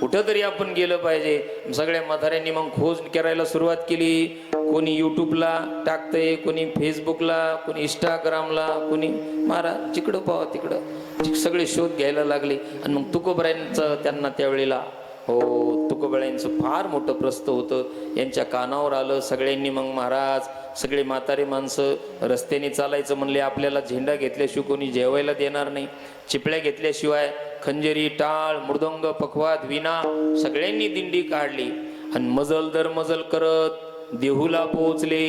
कुठंतरी आपण गेलं पाहिजे सगळ्या म्हाताऱ्यांनी मग खोज करायला सुरुवात केली कोणी युट्यूबला टाकतंय कोणी फेसबुकला कोणी इंस्टाग्रामला कोणी महाराज जिकडं पाहा तिकडं सगळे शोध घ्यायला लागले आणि मग तुकोबऱ्यांचं त्यांना त्यावेळेला हो तुकोबऱ्यांचं फार मोठं प्रस्त होतं यांच्या कानावर आलं सगळ्यांनी मग महाराज सगळे म्हातारे माणसं रस्त्याने चालायचं म्हणले आपल्याला झेंडा घेतल्याशिवाय कोणी जेवायला देणार नाही चिपळ्या घेतल्याशिवाय खंजेरी टाळ मृदंग पखवात विना सगळ्यांनी दिंडी काढली आणि मजल दर मजल करत देहूला पोहोचले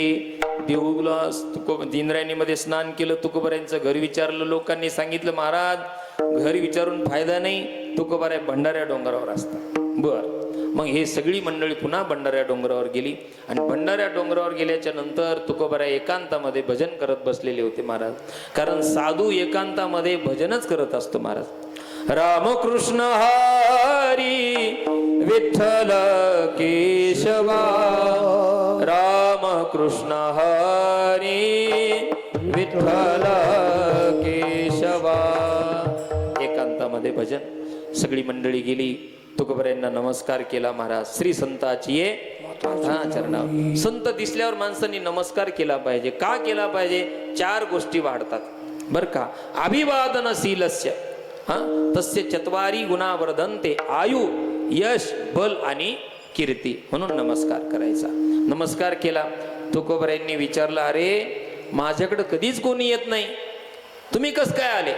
देहूला इंद्रायणीमध्ये स्नान केलं तुकोबऱ्यांचं घर विचारलं लोकांनी सांगितलं महाराज घर विचारून फायदा नाही तुकोबऱ्या भंडाऱ्या डोंगरावर असतात बर मग हे सगळी मंडळी पुन्हा भंडाऱ्या डोंगरावर गेली आणि भंडाऱ्या डोंगरावर गेल्याच्या नंतर तुकोबऱ्या एकांतामध्ये भजन करत बसलेले होते महाराज कारण साधू एकांतामध्ये भजनच करत असतो महाराज रामकृष्ण हरी विठ्ठल केशवा राम कृष्ण हरी विठ्ठल केशवा. एकांतामध्ये भजन सगळी मंडळी गेली. तुकोबऱ्यांना नमस्कार केला महाराज. श्री संताची ये चरणावर. संत दिसल्यावर माणसांनी नमस्कार केला पाहिजे. का केला पाहिजे? 4 गोष्टी वाढतात बर का. अभिवादनशीलस्य तस्य चत्वारी गुणा वर्धन्ते आयु यश बल आणि कीर्ती. म्हणून नमस्कार करायचा. नमस्कार केला. तुकोबऱ्यांनी विचारलं, अरे माझ्याकडे कधीच कोणी येत नाही, तुम्ही कस काय आले?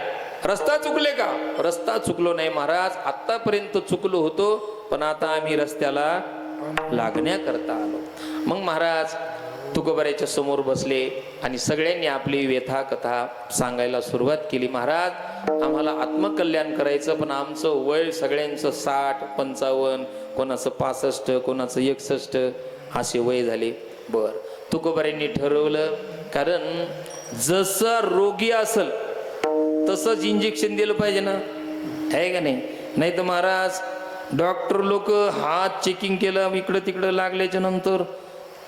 रस्ता चुकले का? रस्ता चुकलो नाही महाराज, आतापर्यंत चुकलो होतो, पण आता आम्ही रस्त्याला लागण्याकरता आलो. मग महाराज तुकोबऱ्याच्या समोर बसले आणि सगळ्यांनी आपली व्यथा कथा सांगायला सुरुवात केली. महाराज आम्हाला आत्मकल्याण करायचं, पण आमचं वय सगळ्यांचं 60, 55, कोणाचं 65, कोणाचं 61 असे वय झाले. बर तुकोबऱ्यांनी ठरवलं, कारण जसं रोगी असल तसंच इंजेक्शन दिलं पाहिजे ना, आहे का नाही? नाही तर महाराज डॉक्टर लोक हात चेकिंग केलं, इकडं तिकडं लागल्याच्या नंतर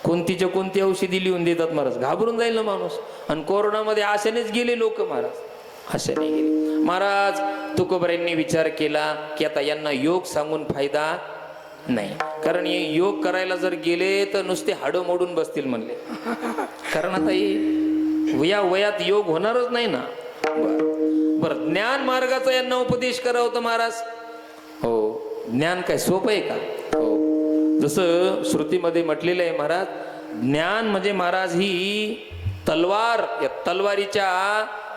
कोणतीच्या कोणती औषधी लिहून देतात महाराज. घाबरून जाईल ना माणूस. आणि कोरोनामध्ये आशानेच गेले लोक महाराज, आशाने गेले. महाराज तुकोबऱ्यांनी विचार केला की आता यांना योग सांगून फायदा नाही, कारण हे योग करायला जर गेले तर नुसते हाडं मोडून बसतील म्हणले. कारण आता हे या वयात योग होणारच नाही ना. बरं ज्ञान मार्गाचा यांना उपदेश करा होता महाराज. हो, ज्ञान काय सोपं आहे का? हो, जसं श्रुतीमध्ये म्हटलेलं आहे महाराज, ज्ञान म्हणजे महाराज ही तलवार, या तलवारीच्या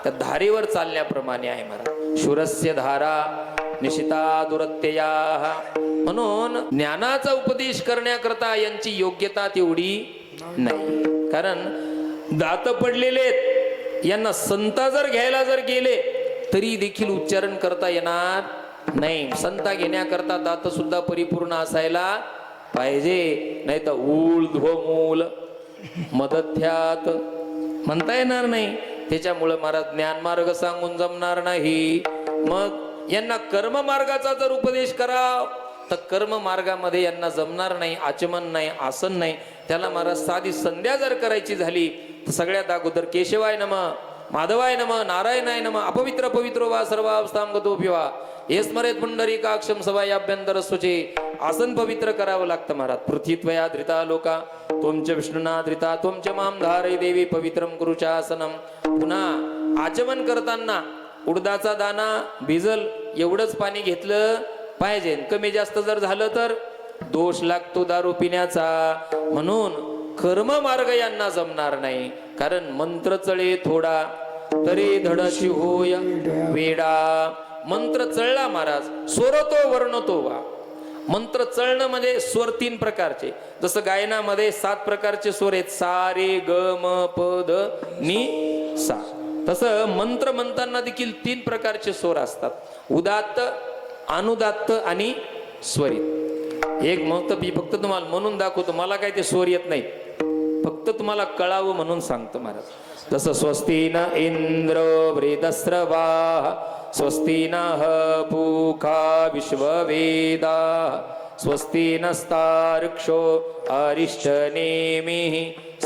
त्या धारेवर चालण्याप्रमाणे आहे महाराज. शूरस्य धारा निशिता दुरत्यया. म्हणून ज्ञानाचा उपदेश करण्याकरता यांची योग्यता तेवढी नाही. कारण दात पडलेले आहेत, यांना संता जर घ्यायला जर गेले तरी देखील उच्चारण करता येणार नाही. संता घेण्याकरता दात सुद्धा परिपूर्ण असायला पाहिजे, नाही तर ऊर्ध्वमूल मदथ्यात म्हणता येणार नाही. त्याच्यामुळे महाराज ज्ञानमार्ग सांगून जमणार नाही. मग यांना कर्म मार्गाचा जर उपदेश कराव तर कर्म मार्गामध्ये यांना जमणार नाही. आचमन नाही, आसन नाही. त्याला महाराज साधी संध्या जर करायची झाली तर सगळ्यात अगोदर केशवाय नमः, माधवाय नमः, नारायणाय नमः, अपवित्र पवित्रो वा सर्वावस्थां गतो पिवा हे स्मरेत पुंडरीकाक्षम सवायाभ्यंतर स्वचे. आसन पवित्र करावं लागतं महाराज. पृथ्वीत्वया धृता लोका त्वमच विष्णुना धृता त्वमच माम धारय देवी पवित्रम कुरुचा आसनम. पुन्हा आचमन करताना उडदाचा दाना भिजल एवढंच पाणी घेतलं पाहिजे. कमी जास्त जर झालं तर दोष लागतो दारू पिण्याचा. म्हणून कर्म मार्ग यांना जमणार नाही. कारण मंत्र चळे थोडा तरी धडशी होय वेडा. मंत्र चळला महाराज, स्वरतो वर्णतो वा. मंत्र चळणं म्हणजे स्वर 3 प्रकारचे. जसं गायनामध्ये 7 प्रकारचे स्वर आहेत, सा रे ग म प ध नि सा. तसं मंत्र म्हणताना देखील 3 प्रकारचे स्वर असतात, उदात्त, अनुदात्त आणि स्वरित. एक मग मी फक्त तुम्हाला म्हणून दाखवतो, मला काय ते स्वर येत नाही, फक्त तुम्हाला कळावं म्हणून सांगतो महाराज. जसं स्वस्ती न इंद्र वृदस्रवा स्वस्ती नः पूषा विश्ववेदा स्वस्ती नस्तार्क्ष्यो अरिष्टनेमिः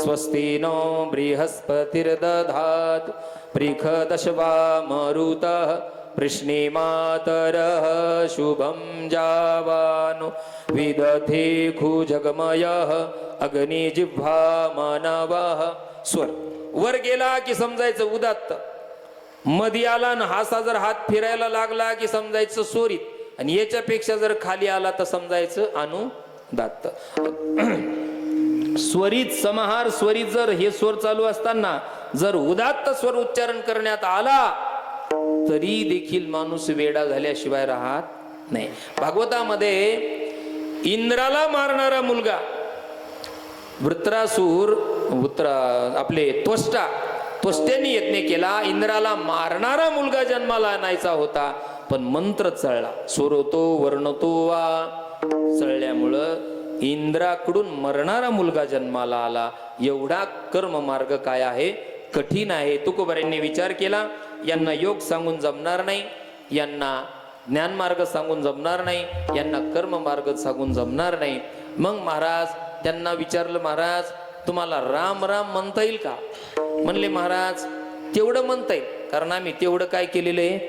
स्वस्ति नो बृहस्पतिर्दधातु पृखदशवा मरुतः वृष्णिमातरः शुभं जावानो विदधे खुजगमयः अग्निजिह्वा मानवः. स्वर वर गेला की समजायचं उदात्त, मधी आला न हासा जर हात फिरायला लागला की समजायचं स्वरित, आणि याच्यापेक्षा जर खाली आला तर समजायचं अनुदात्त. स्वरित समाहार स्वरित जर हे स्वर चालू असताना जर उदात्त स्वर उच्चारण करण्यात आला तरी देखील माणूस वेडा झाल्याशिवाय राहत नाही. भागवतामध्ये इंद्राला मारणारा मुलगा वृत्रासूर, आपले त्वष्ट्याने यज्ञ केला. इंद्राला मारणारा मुलगा जन्माला आणायचा होता, पण मंत्र चळला. स्वरतो वर्णतो वा चळल्यामुळं इंद्राकडून मरणारा मुलगा जन्माला आला. एवढा कर्म मार्ग काय आहे, कठीण आहे. तुकोबऱ्यांनी विचार केला, यांना योग सांगून जमणार नाही, यांना ज्ञान मार्ग सांगून जमणार नाही, यांना कर्म मार्ग सांगून जमणार नाही. मग महाराज त्यांना विचारलं, महाराज तुम्हाला राम राम म्हणता येईल का? म्हणले महाराज तेवढं म्हणता येईल, कारण आम्ही तेवढं काय केलेलं आहे,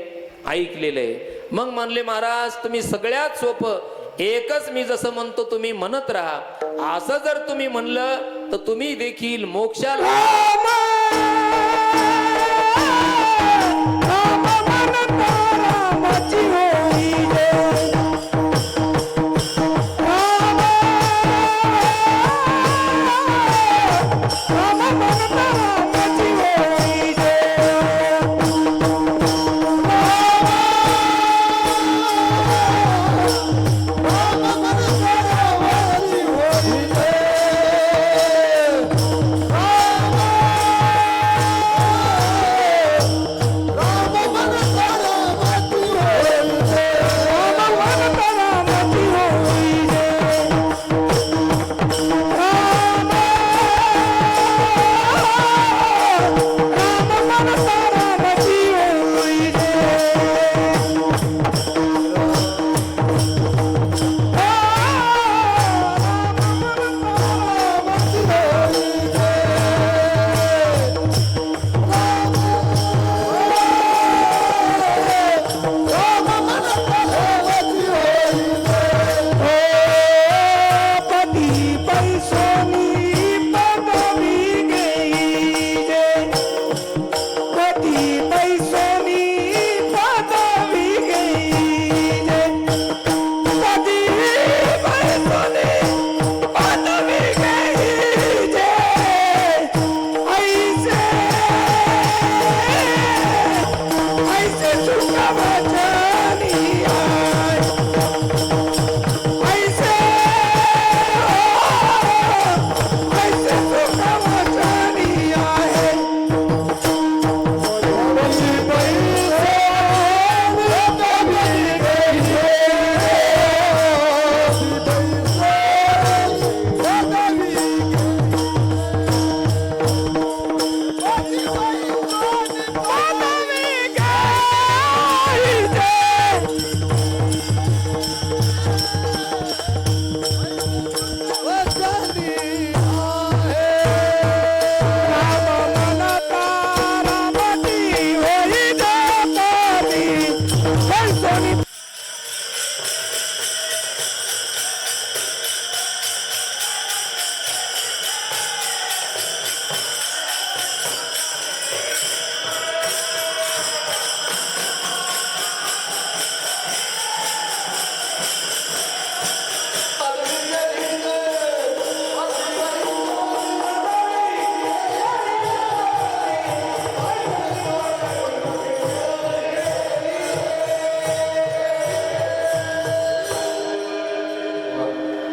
ऐकलेलं आहे. मग म्हणले महाराज तुम्ही सगळ्यात सोपं एकच मी जसं म्हणतो तुम्ही म्हणत राहा. असं जर तुम्ही म्हणलं तर तुम्ही देखील मोक्षाला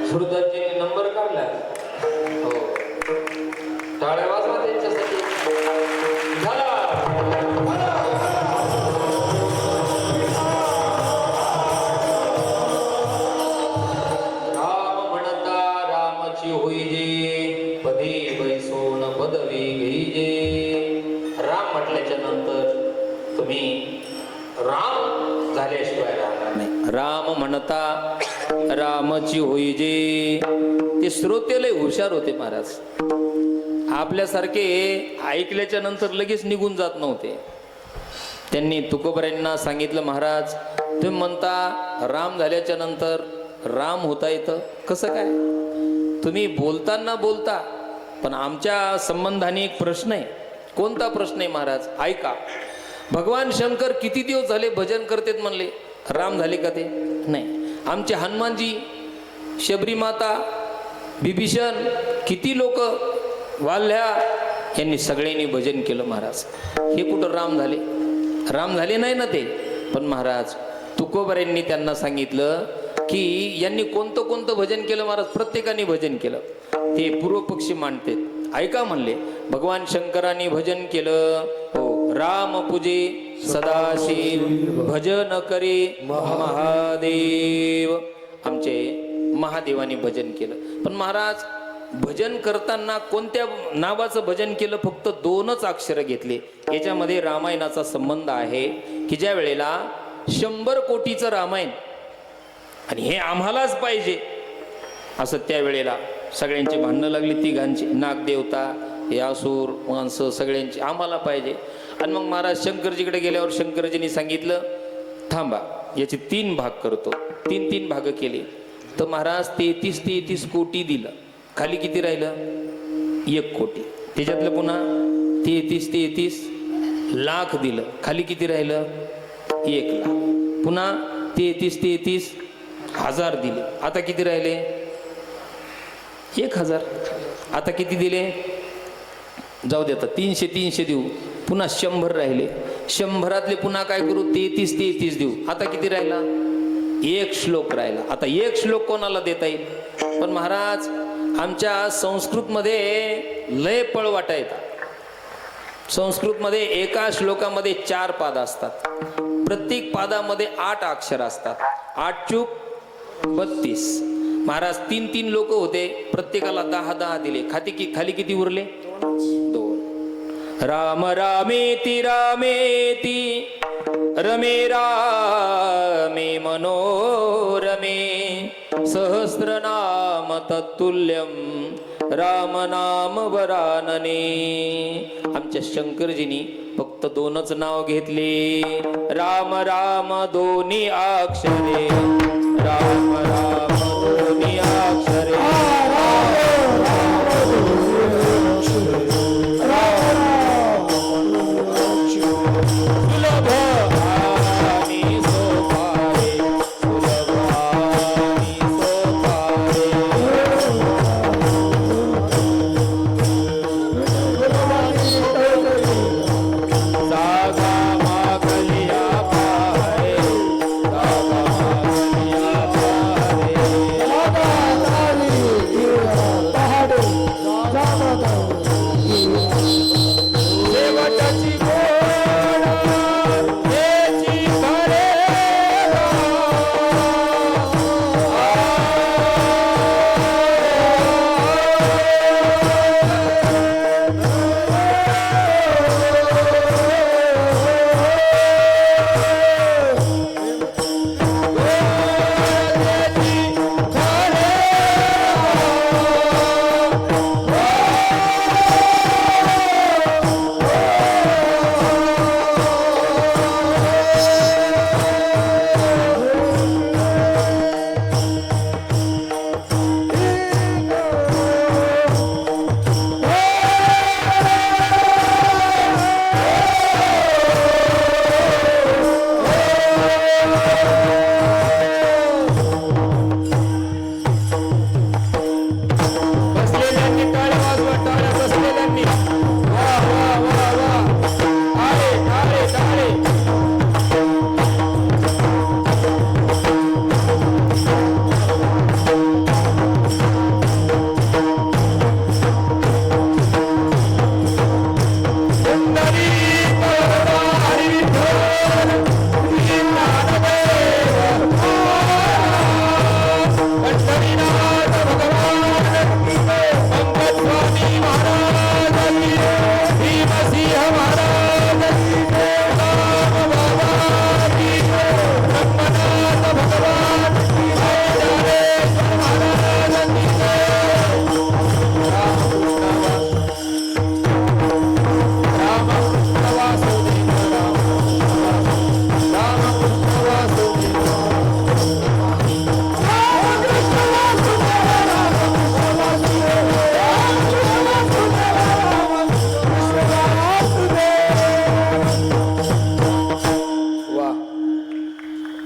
सुरताचे नंबर काढला. हो, टाळ्या वाजवा त्यांच्यासाठी. झाला. राम म्हणता रामची होईजे, पदी बैसोन पदवी घेईजे. राम म्हटल्याच्या नंतर तुम्ही राम झाल्याशिवाय राहणार नाही. राम म्हणता रामची होईजे. ते श्रोते लय हुशार होते महाराज. आपल्यासारखे ऐकल्याच्या नंतर लगेच निघून जात नव्हते. त्यांनी तुकोबरांना सांगितलं, महाराज तुम्ही म्हणता राम झाल्याच्या नंतर राम होता येतं, कसं काय? तुम्ही बोलताना बोलता, पण आमच्या संबंधाने एक प्रश्न आहे. कोणता प्रश्न आहे महाराज? ऐका. भगवान शंकर किती दिवस झाले भजन करतेत म्हणले, राम झाले का ते? नाही. आमचे हनुमानजी, शबरी माता, बिभीषण, किती लोक, वाल्ह्या, यांनी सगळ्यांनी भजन केलं महाराज. हे कुठं राम झाले? राम झाले नाही ना ते. पण महाराज तुकोबरांनी त्यांना सांगितलं की यांनी कोणतं कोणतं भजन केलं महाराज? प्रत्येकाने भजन केलं. ते पूर्व पक्षी मांडते. ऐका म्हणले, भगवान शंकरांनी भजन केलं. हो, राम पूजे सदाशिव, भजन करे महादेव. आमचे महादेवानी भजन केलं. पण महाराज भजन करताना कोणत्या नावाचं भजन केलं? फक्त 2च अक्षर घेतले. याच्यामध्ये रामायणाचा संबंध आहे की ज्या वेळेला 100 कोटीचं रामायण आणि हे आम्हालाच पाहिजे असं त्यावेळेला सगळ्यांची भांडणं लागली. तिघांची, नागदेवता, हे असुर माणसं सगळ्यांची, आम्हाला पाहिजे. आणि मग महाराज शंकरजीकडे गेल्यावर शंकरजींनी सांगितलं थांबा याचे 3 भाग करतो. 3 भाग केले तर महाराज 33 कोटी दिलं. खाली किती राहिलं? 1 कोटी. त्याच्यातलं पुन्हा 33 लाख दिलं. खाली किती राहिलं? 1 लाख. पुन्हा 33 हजार दिले. आता किती राहिले? 1000. आता किती दिले? जाऊ देता 300 देऊ. पुन्हा 100 राहिले. 100रातले पुन्हा काय करू? 33 देऊ. आता किती राहिला? 1 श्लोक राहिला. आता 1 श्लोक कोणाला देता येईल? पण महाराज आमच्या संस्कृतमध्ये लय पळवाटा येतात. संस्कृतमध्ये एका श्लोकामध्ये 4 पाद असतात. प्रत्येक पादामध्ये 8 अक्षर असतात. 8 चूक 32. महाराज 3 लोक होते, प्रत्येकाला 10 दिले. खाली किती उरले? 2. राम रामेति रामेति रमे रामे मनोरमे सहस्रनाम तत्तुल्यम राम नाम वरानने. आमच्या शंकरजींनी फक्त 2च नाव घेतले. राम राम 2 अक्षरे. राम राम 2 अक्षरे.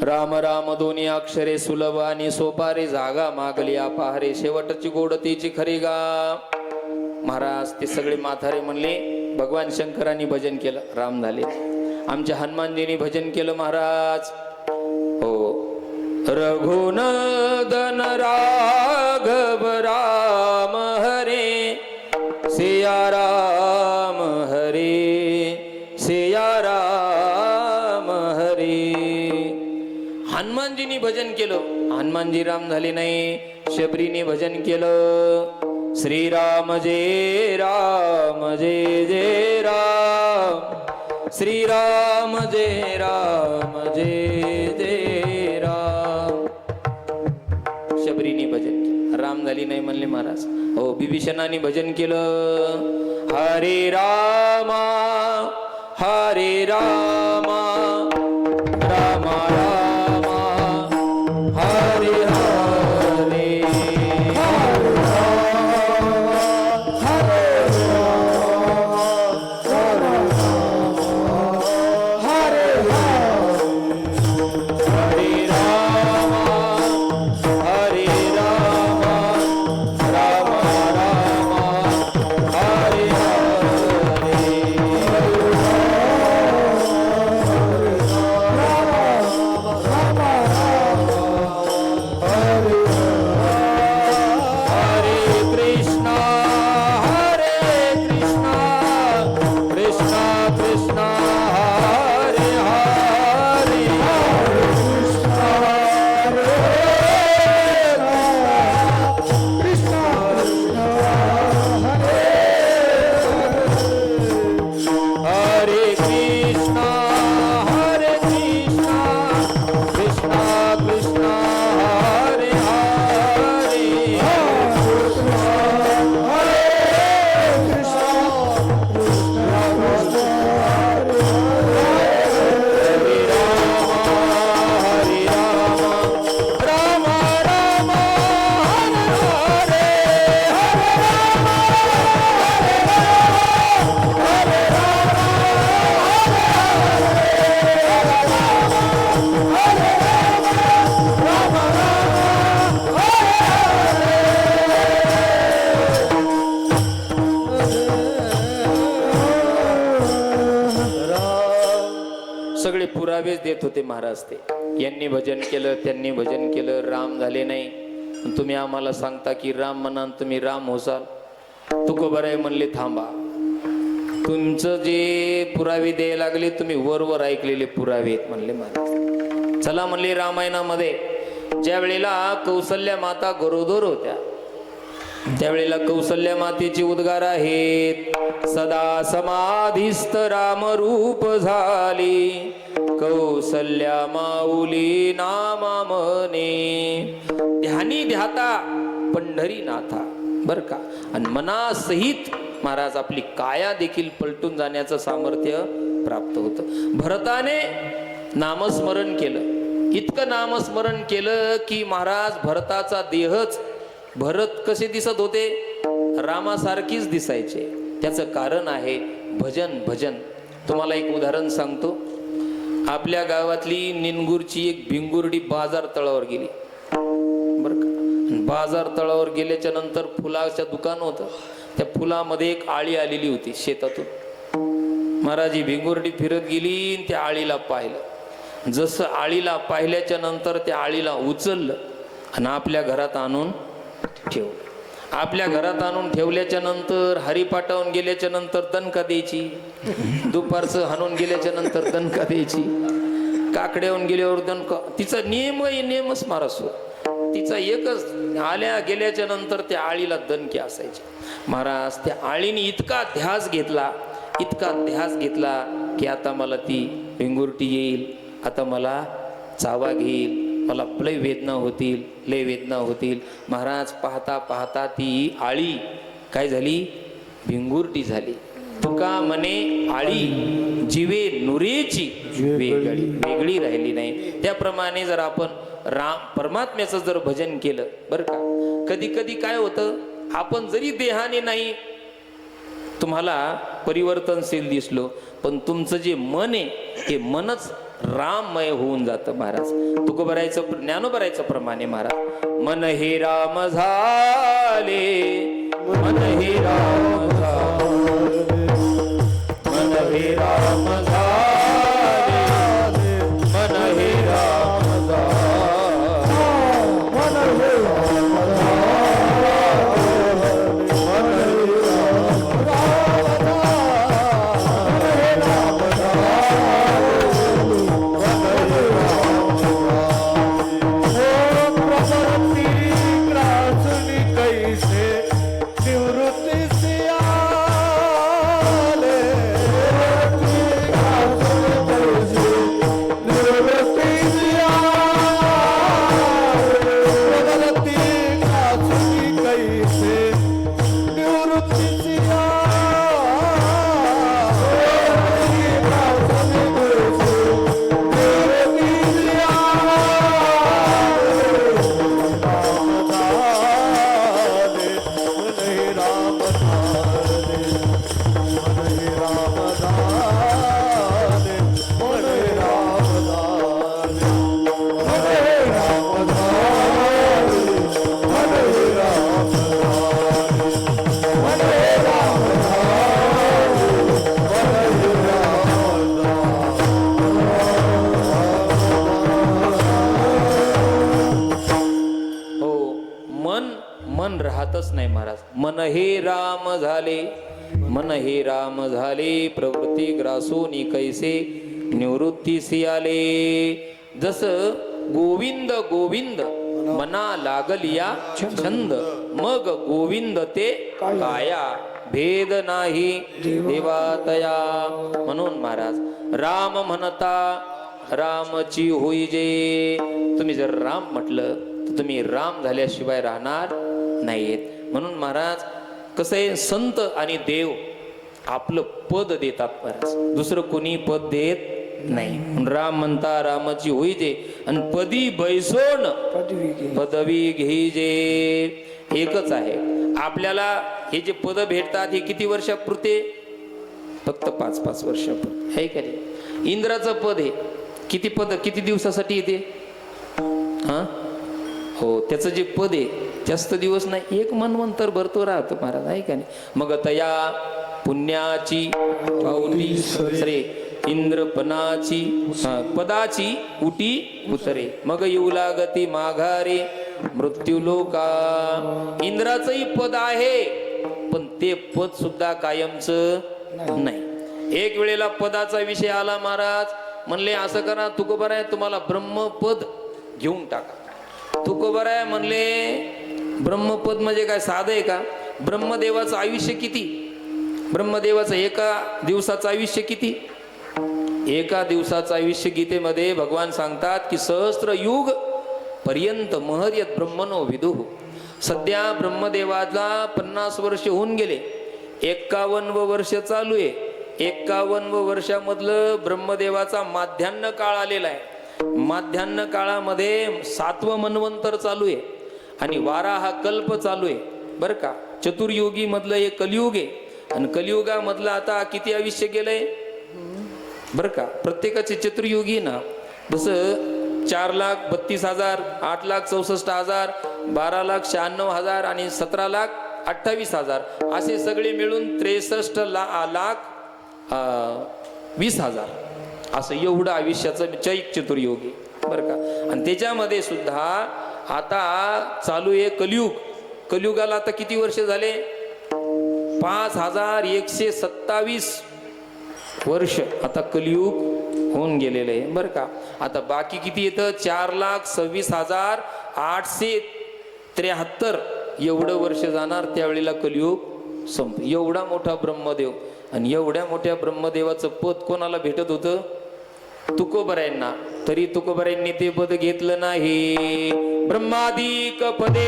राम राम 2 अक्षरे सुलभ आणि सोपारे जागा मागली अपाहरे शेवटची गोडतीची खरी गा. महाराज ते सगळे म्हातारे म्हणले. भगवान शंकरांनी भजन केलं, राम झाले. आमच्या हनुमानजींनी भजन केलं महाराज. हो रघुनंदन राघव राम हरे सिया राम हरे सिया राम हरे. हनुमानजींनी भजन केलं, हनुमानजी राम झाले नाही. शबरीने भजन केलं, श्रीराम जय राम जय जय राम श्रीराम जय राम जय जय राम. शबरीने भजन केलं, राम झाली नाही म्हणले महाराज. हो, बिभीषणाने भजन केलं. हरे रामा हरे रामा रामा रामा हरे हरे. हरे रामा हरे रामा रामा रामा हरे हरे. हरे कृष्णा कृष्णा कृष्णा हरे हरे. हरे कृष्णा कृष्णा कृष्णा हरे हरे. हरे रामा रामा रामा हरे सगळे पुरावेच देत होते महाराज. ते यांनी भजन केलं, त्यांनी भजन केलं, राम झाले नाही. तुम्ही आम्हाला सांगता की राम म्हणान तुम्ही राम होसाल. तुकोबराय म्हणले थांबा, तुमचं जे पुरावे द्यायला लागले तुम्ही वर ऐकलेले पुरावे आहेत म्हणले महाराज. चला म्हणले, रामायणामध्ये ज्या वेळेला कौसल्या माता गरोदर होत्या त्यावेळेला कौसल्या मातेचे उद्गार आहेत. सदा समाधिस्थ राम रूप झाली, कौसल्या माऊली नामा मने. ध्यानी ध्याता पंढरीनाथा. बर का. आणि मनासहित महाराज आपली काया देखील पलटून जाण्याचं सामर्थ्य प्राप्त होतं. भरताने नामस्मरण केलं, इतकं नामस्मरण केलं की महाराज भरताचा देहच, भरत कसे दिसत होते, रामासारखीच दिसायचे. त्याचं कारण आहे भजन. भजन तुम्हाला एक उदाहरण सांगतो. आपल्या गावातली निनगुरची एक भिंगुर्डी बाजार तळावर गेली. बरं का. बाजार तळावर गेल्याच्या नंतर फुलाचं दुकान होतं. त्या फुलामध्ये एक आळी आलेली होती शेतातून. महाराज ही भिंगुर्डी फिरत गेली, त्या आळीला पाहिलं. जसं आळीला पाहिल्याच्या नंतर त्या आळीला उचललं आणि आपल्या घरात आणून ठेवलं. आपल्या घरात आणून ठेवल्याच्या नंतर हरिपाठावून गेल्याच्या नंतर दणका द्यायची, दुपारचं हाणून गेल्याच्या नंतर दणका द्यायची, काकड्याहून गेल्यावर दणका. तिचा नेमच महाराज. तिचा एकच, आल्या गेल्याच्या नंतर त्या आळीला दणके असायचे. महाराज त्या आळीने इतका ध्यास घेतला की आता मला ती भिंगुरटी येईल, आता मला चावा घेईल, मला लय वेदना होतील. महाराज पाहता पाहता ती आळी काय झाली, भिंगुरटी झाली. तुका म्हणे आळी जीवे नुरेची वेगळी राहिली नाही. त्याप्रमाणे जर आपण परमात्म्याचं जर भजन केलं, बरं का, कधी कधी काय होतं, आपण जरी देहाने नाही तुम्हाला परिवर्तनशील दिसलो, पण तुमचं जे मन आहे हे मनच राममय होऊन जातं. महाराज तुकोबरायचं ज्ञानोबरायचं प्रमाणे महाराज, मन हे राम झाले, मन हे राम झाले, मन हे राम झाले, मन हे राम झाले, मन हे निवृत्ति से नाही महाराज. मन हे राम झाले, मन हे राम झाले, प्रवृत्ती ग्रासूनी कैसे निवृत्तीसी आले. जसं गोविंद गोविंद मना लागलिया छंद, मग गोविंद ते काया, भेद नाही देवातया. म्हणून महाराज राम म्हणता रामची होई जे. तुम्ही जर राम म्हटलं तर तुम्ही राम झाल्याशिवाय राहणार नाहीत. म्हणून महाराज कसं आहे, संत आणि देव आपलं पद देतात महाराज, दुसरं कोणी पद देत नाही. म्हणून राम म्हणता रामची होई जे, आणि पदी बैसोन पदवी घेई जे. एकच आहे आपल्याला हे जे पद भेटतात हे किती वर्षापुरते? फक्त 5-5 वर्षापुरते आहे का नाही? इंद्राचं पद आहे किती पद, किती दिवसासाठी येते? हा हो, त्याचं जे पद आहे जास्त दिवस नाही, 1 मन्वंतर भरतो राहतो महाराज आहे का नाही? मग तया पुण्याची पावती श्रे इंद्रपनाची पदाची उटी उतरे, मग येऊ लागती माघारे मृत्यू लोका. इंद्राचंही पद आहे पण ते पद सुद्धा कायमचं नाही. एक वेळेला पदाचा विषय आला, महाराज म्हणले असं करा तुकोबर आहे, तुम्हाला ब्रह्मपद घेऊन टाका. तुकोबर आहे म्हणले ब्रह्मपद म्हणजे काय साधं आहे का? ब्रह्मदेवाचं आयुष्य किती? ब्रह्मदेवाचं एका दिवसाचं आयुष्य किती? एका दिवसाचं आयुष्य गीतेमध्ये भगवान सांगतात की सहस्त्र युग पर्यंत महर्यत ब्रह्मनो विदुः. सध्या ब्रह्मदेवाला 50 वर्ष होऊन गेले, 51 वर्ष चालू आहे. 51 वर्षामधलं ब्रह्मदेवाचा माध्यान्ह काळ आलेला आहे. माध्यान्ह काळामध्ये 7वं मन्वंतर चालू आहे आणि 12 हा कल्प चालू आहे बरं का. चतुर्युगी मधलं हे कलियुग आहे आणि कलियुगामधलं आता किती आयुष्य गेलंय बरं का. प्रत्येकाचे चतुर्युगी ना, जसं 4,32,000, 8,64,000, 12,96,000 आणि 17,28,000 असे सगळे मिळून 63,20,000 असं एवढं आयुष्याचं चैक चतुर्युगी बरं का. आणि त्याच्यामध्ये सुद्धा आता चालू आहे कलियुग. कलियुगाला आता किती वर्ष झाले? 5,127 वर्ष आता कलियुग होऊन गेलेलं आहे बरं का. आता बाकी किती येतं? 4,26,873 एवढं वर्ष जाणार, त्यावेळेला कलियुग संप. एवढा मोठा ब्रह्मदेव, आणि एवढ्या मोठ्या ब्रह्मदेवाचं पद कोणाला भेटत होतं? तुकोबरायांना. तरी तुकोबरायांनी ते पद घेतलं नाही. ब्रह्मादिक पदे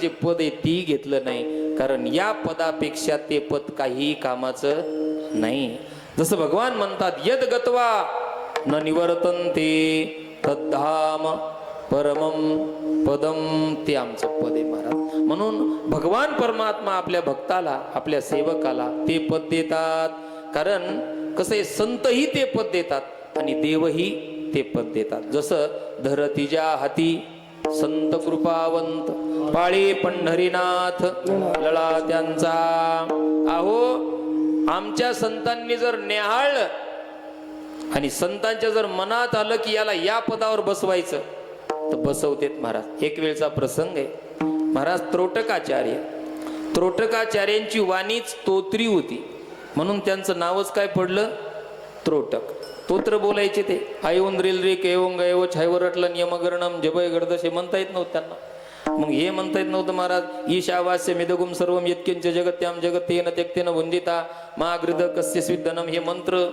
जे पद आहे ती घेतलं नाही, कारण या पदापेक्षा ते पद काही कामाचं नाही. जसं भगवान म्हणतात यद गत्वा न निवर्तन्ते तद्धाम परमम पदम, ते आमचं पद आहे महाराज. म्हणून भगवान परमात्मा आपल्या भक्ताला, आपल्या सेवकाला ते पद देतात. कारण कसं आहे, संतही ते पद देतात आणि देवही ते पद देतात. जसं धरतीच्या हाती संत कृपावंत, पाळी पंढरीनाथ लळा त्यांचा. अहो आमच्या संतांनी जर नेहाळलं आणि संतांच्या जर मनात आलं की याला या पदावर बसवायचं तर बसवतेत महाराज. एक वेळचा प्रसंग आहे. महाराज त्रोटकाचार्यांची वाणी स्तोत्री होती, म्हणून त्यांचं नावच काय पडलं? त्रोटक. स्तोत्र बोलायचे ते. आयोन रेल रे केवंग एव छायवरटलं नियमगरणम जबय गर्दशे म्हणता येत नव्हतं त्यांना. मग हे म्हणता येत नव्हतं महाराज ईशावास्य मिदगुम सर्वम यत्किंच जगत्याम जगत्तेन त्यक्तेन वंदिता महागृद कस्य स्विद्धनम हे मंत्र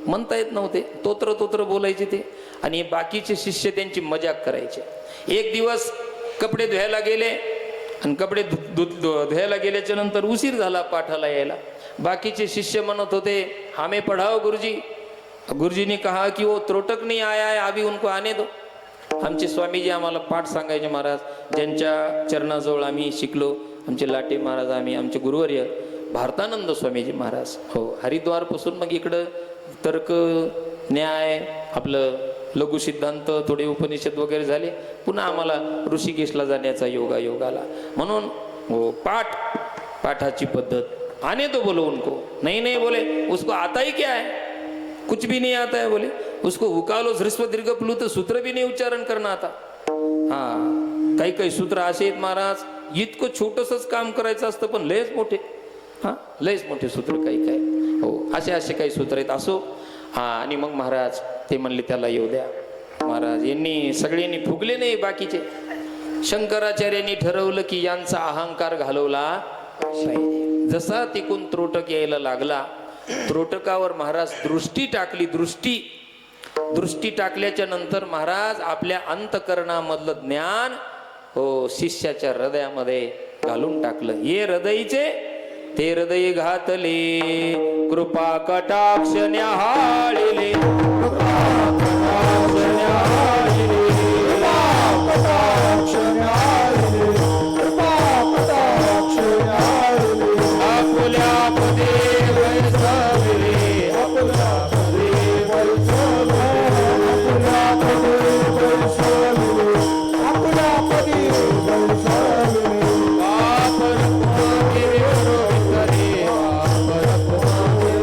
म्हणता येत नव्हते. तोत्र बोलायचे ते. आणि बाकीचे शिष्य त्यांची मजाक करायचे. एक दिवस कपडे धुवायला गेले आणि कपडे धुवायला गेल्याच्या नंतर उशीर झाला पाठाला यायला. बाकीचे शिष्य म्हणत होते हमें पढ़ाओ गुरुजी. गुरुजी ने कहा कि वो त्रोटक नहीं आया है अभी उनको आने दो. आमचे स्वामीजी आम्हाला पाठ सांगायचे महाराज, ज्यांच्या चरणाजवळ आम्ही शिकलो, आमचे लाटे महाराज, आमचे गुरुवर्य भारतानंद स्वामीजी महाराज. हो, हरिद्वार पासून मग इकडं तर्क न्याय आपलं लघु सिद्धांत थोडे उपनिषद वगैरे झाले. पुन्हा आम्हाला ऋषिकेशला जाण्याचा योग आला. म्हणून हो पाठाची पद्धत आने तो बोलो उनको. नहीं बोले उसको आता ही क्या है, कुछ भी नहीं आता है बोले. उसको उकालो ह्रस्व दीर्घ प्लुत सूत्र भी नाही उच्चारण करणं आता. हा, काही सूत्र असे आहेत महाराज, इतकं छोटंसंच काम करायचं असतं पण लयच मोठे. हा, लयच मोठे सूत्र काही हो, असे काही सूत्र आहेत. असो. हा, आणि मग महाराज ते म्हणले त्याला येऊ द्या. महाराज यांनी सगळ्यांनी फुगले नाही बाकीचे. शंकराचार्यांनी ठरवलं की यांचा अहंकार घालवला पाहिजे. जसा तिकून त्रोटक यायला लागला, त्रोटकावर महाराज दृष्टी टाकली. दृष्टी टाकल्याच्या नंतर महाराज आपल्या अंतकरणामधलं ज्ञान हो शिष्याच्या हृदयामध्ये घालून टाकलं. हे हृदयीचे ते हृदय घातले, कृपा कटाक्ष न्याहाळिले, आपुल्या पदे वैसविले, आपुल्या पदे वैसविले, आपुल्या पदे वैसविले, आपुल्या पदे वैसविले. वापर पुमाके विरोधरे, वापर पुमाके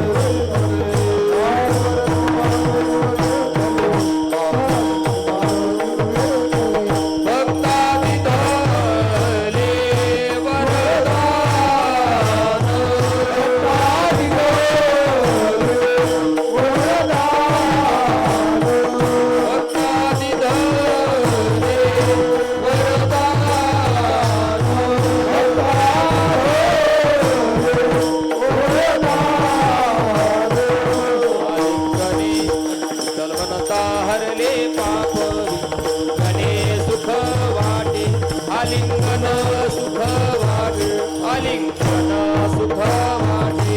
भक्तादी धले वरदान, भक्तादी धले वरदान, भक्तादी धले कल्पनता हरले पापरी, गणे सुख वाटे, आलिंगन सुख वाटे, आलिंगन सुख वाटे,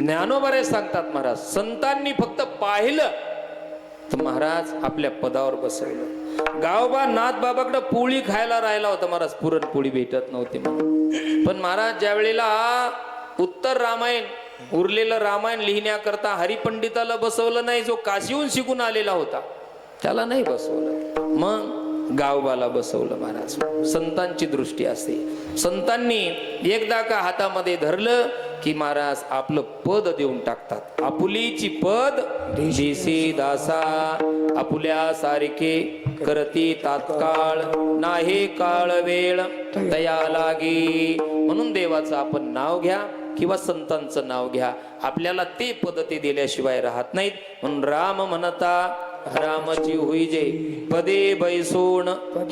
ज्ञानोबारे सांगतात महाराज, संतांनी फक्त पाहिलं तर महाराज आपल्या पदावर बसवलं. गावबा नाथ बाबाकडे पोळी खायला राहिला होता महाराज, पुरणपोळी भेटत नव्हती म्हणून. पण महाराज ज्या वेळेला उत्तर रामायण उरलेलं रामायण लिहिण्याकरता हरिपंडिताला बसवलं नाही, जो काशीहून शिकून आलेला होता त्याला नाही बसवलं, मग गावबाला बसवलं महाराज. संतांची दृष्टी असते. संतांनी एकदा का हातामध्ये धरलं की महाराज आपलं पद देऊन टाकतात. आपुलीची पद दिसी दासा, आपुल्या सारखे करती तात्काळ, नाही काळ वेळ तया लागी. म्हणून देवाचं आपण नाव घ्या किंवा संतांचं नाव घ्या, आपल्याला ते पद ते दिल्याशिवाय राहत नाहीत. म्हणून राम म्हणता रामची होईजे, पदे बैसोण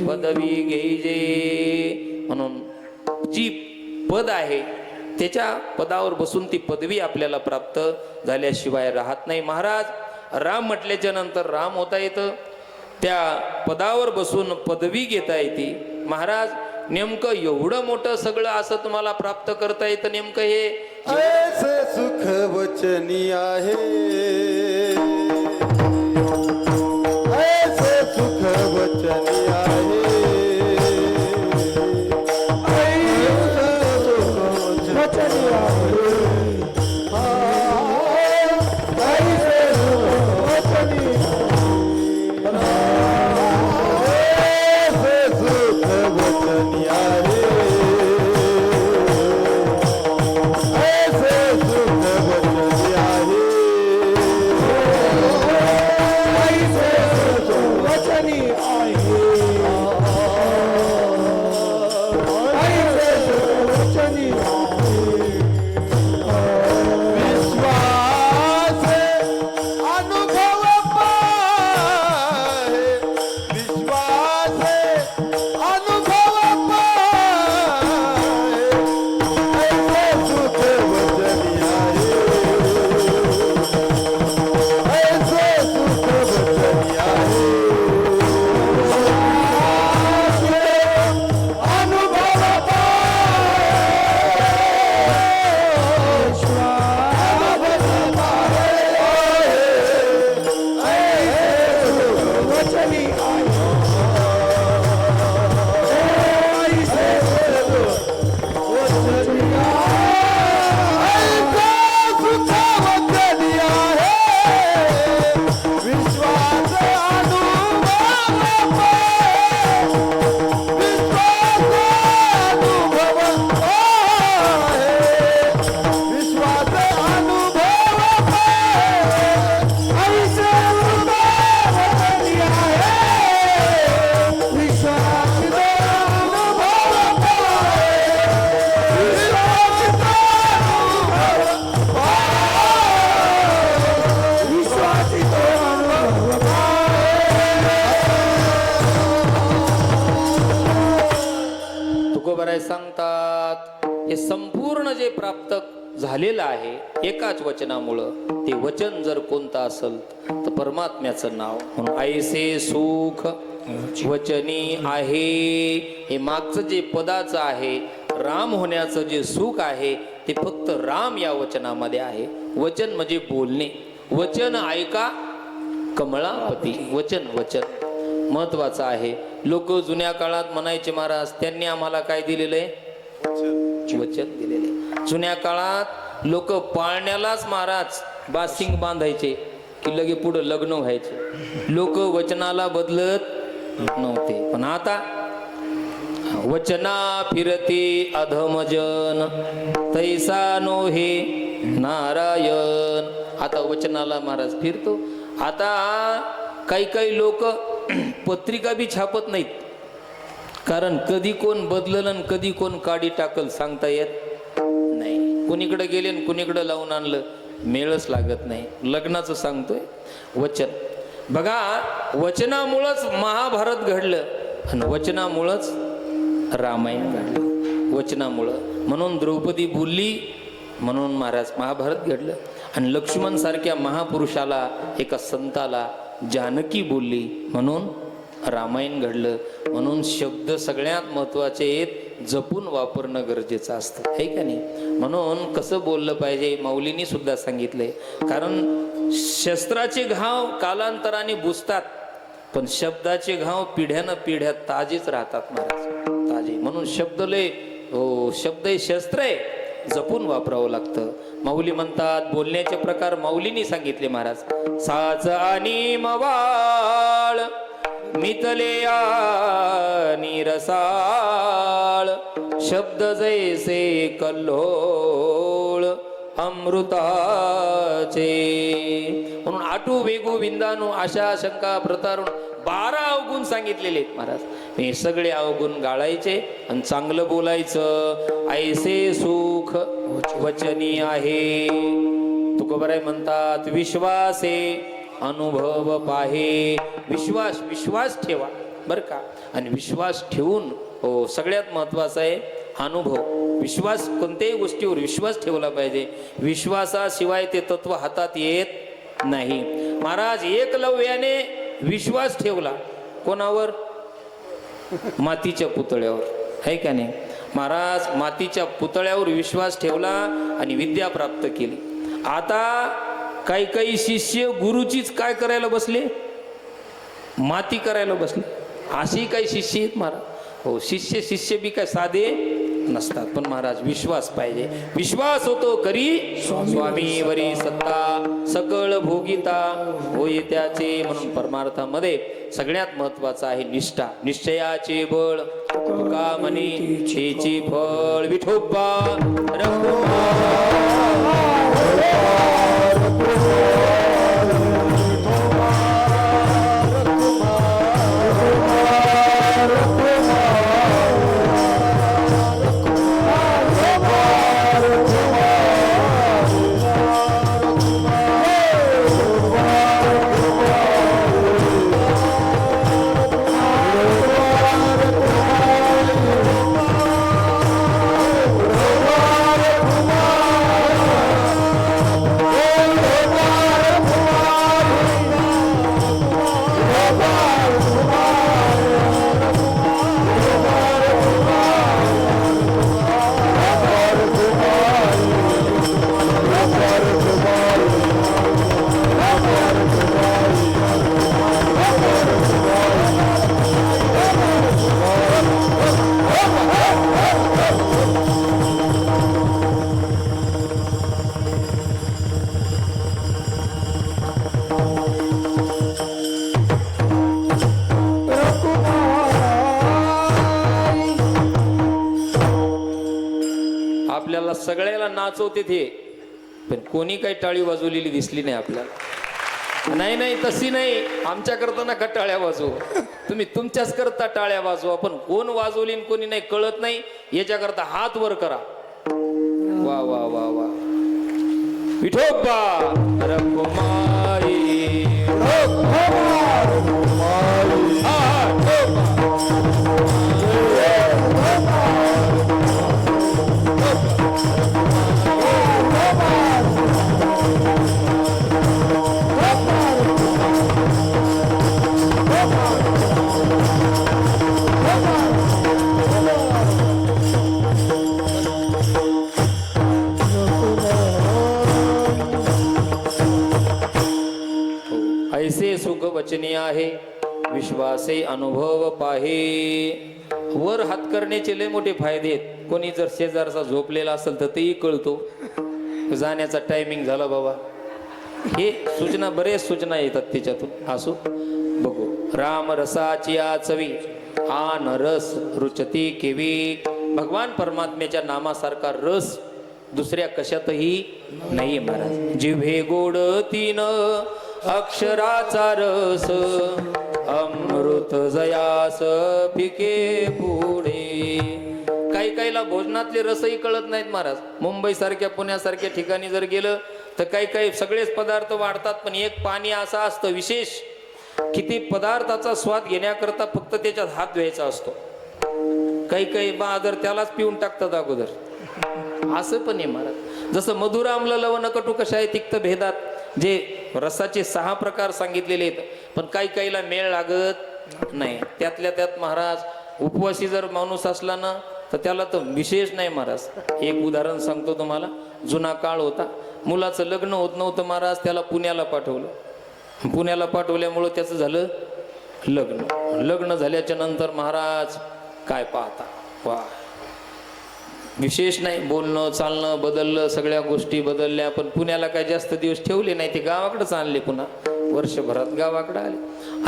पदवी घेईजे. म्हणून जी पद आहे त्याच्या पदावर बसून ती पदवी आपल्याला प्राप्त झाल्याशिवाय राहत नाही. महाराज राम म्हटल्याच्या नंतर राम होता येतं, त्या पदावर बसून पदवी घेता येते. महाराज नेमकं एवढं मोठं सगळं असं तुम्हाला प्राप्त करता येतं, नेमकं हे ऐसे सुख वचनी आहे, ऐसे तुकोबराय सांगतात हे संपूर्ण जे प्राप्त झालेलं आहे एकाच वचनामुळं, ते वचन जर कोणतं असेल तर परमात्म्याचं नाव. म्हणून ऐसे सुख वचनी आहे, हे मागचं जे पदाचं आहे, राम होण्याचं जे सुख आहे ते फक्त राम या वचनामध्ये आहे. वचन म्हणजे बोलणे, वचन ऐका कमळापती, वचन वचन महत्वाचं आहे. लोक जुन्या काळात म्हणायचे महाराज त्यांनी आम्हाला काय दिलेलं आहे, वचन दिलेले. जुन्या काळात लोक पाळण्यालाच महाराज बासिंग बांधायचे की लगे पुढे लग्न व्हायचे. लोक वचनाला बदलत नव्हते. पण आता वचना फिरती अधमजन तैसा नो हे नारायण. आता वचनाला महाराज फिरतो. आता काही काही लोक पत्रिका बी छापत नाहीत, कारण कधी कोण बदलल आणि कधी कोण काढी टाकल सांगता येत नाही. कुणीकडे गेले आणि कुणीकडे लावून आणलं मेळच लागत नाही. लग्नाचं सांगतोय वचन. बघा, वचनामुळंच महाभारत घडलं आणि वचनामुळंच रामायण घडलं, वचनामुळं. म्हणून द्रौपदी बोलली म्हणून महाराज महाभारत घडलं. आणि लक्ष्मण सारख्या महापुरुषाला, एका संताला जानकी बोलली म्हणून रामायण घडलं. म्हणून शब्द सगळ्यात महत्वाचे आहेत, जपून वापरणं गरजेचं असतं, आहे का नाही. म्हणून कसं बोललं पाहिजे माऊलींनी सुद्धा सांगितलंय. कारण शस्त्राचे घाव कालांतराने बुजतात, पण शब्दाचे घाव पिढ्यानं पिढ्या ताजेच राहतात महाराज, ताजे. म्हणून शब्द लय हो, शब्द हे शस्त्र आहे, जपून वापरावं लागतं. माऊली म्हणतात बोलण्याचे प्रकार माऊलींनी सांगितले महाराज. साच आणि मवाळ मितले आणि रसाळ शब्द जैसे कल्लोळ अमृताचे. म्हणून आटू वेगू विंदानू आशा शंका प्रतारुण 12 अवगुण सांगितलेले आहेत महाराज. हे सगळे अवगुण गाळायचे आणि चांगलं बोलायचं. ऐसे सुख वचनी आहे. तुकोबराय म्हणतात विश्वासे अनुभव पाहे. विश्वास, विश्वास ठेवा बरं का. आणि विश्वास ठेवून हो सगळ्यात महत्वाचं आहे अनुभव. विश्वास, कोणत्याही गोष्टीवर विश्वास ठेवला पाहिजे. विश्वासाशिवाय ते तत्व हातात येत नाही. महाराज एकलव्याने विश्वास ठेवला कोणावर, मातीच्या पुतळ्यावर, आहे का नाही. महाराज मातीच्या पुतळ्यावर विश्वास ठेवला आणि विद्या प्राप्त केली. आता काही काही शिष्य गुरुचीच काय करायला बसले, माती करायला बसले. अशी काही शिष्य आहेत महाराज. हो, शिष्य बी काय साधे नसतात. पण महाराज विश्वास पाहिजे. विश्वास होतो करी स्वामी वरी सत्ता सकळ भोगिता होय त्याचे. म्हणून परमार्थामध्ये सगळ्यात महत्वाचं आहे निष्ठा. निश्चयाचे बळ तुका म्हणे छेचे फळ. विठोबा रघुमा आपल्याला सगळ्याला नाचवते ते, पण कोणी काही टाळी वाजवलेली दिसली नाही आपल्याला. नाही नाही तशी नाही, आमच्या करता नका टाळ्या वाजवू, तुम्ही तुमच्याच करता टाळ्या वाजवा. पण कोण वाजवली आणि कोणी नाही कळत नाही, याच्याकरता हात वर करा. वा वा वा वा. विठोबा रखुमाई ऐसे सुख वचनी आहे विश्वासे अनुभव पाहे. वर हात करण्याचे लय मोठे फायदे आहेत. कोणी जर शेजारचा झोपलेला असेल तर तेही कळतो जाण्याचा टायमिंग झाला बाबा. हे सूचना, बरेच सूचना येतात त्याच्यातून. असो बघू. राम रसाची चवी आन रस रुचती केवी. भगवान परमात्म्याच्या नामासारखा रस दुसऱ्या कशातही नाही महाराज. जिव्हे गोड तीन अक्षराचा रस अमृत जयास फिके पुढे. काही काहीला भोजनातले रसही कळत नाहीत महाराज. मुंबई सारख्या पुण्यासारख्या ठिकाणी जर गेलं तर काही काही सगळेच पदार्थ वाढतात, पण एक पाणी असं असतं विशेष की ते पदार्थाचा स्वाद घेण्याकरता फक्त त्याच्यात हात धुवायचा असतो. काही काही बहादर त्यालाच पिऊन टाकतात अगोदर. असं पण आहे महाराज. जसं मधुर आम्ल लवण कटू कषाय तिक्त भेदात, जे रसाचे 6 प्रकार सांगितलेले आहेत, पण काही काहीला मेळ लागत नाही. त्यातल्या त्यात महाराज उपवासी जर माणूस असला ना तर त्याला तर विशेष नाही महाराज. एक उदाहरण सांगतो तुम्हाला. जुना काळ होता, मुलाचं लग्न होत नव्हतं महाराज, त्याला पुण्याला पाठवलं. पुण्याला पाठवल्यामुळं त्याचं झालं लग्न. लग्न झाल्याच्या नंतर महाराज काय पाहता, वा विशेष नाही, बोलणं चालणं बदललं, सगळ्या गोष्टी बदलल्या. पण पुण्याला काय जास्त दिवस ठेवले नाही, ते गावाकडेच आणले. पुन्हा वर्षभरात गावाकडे आले.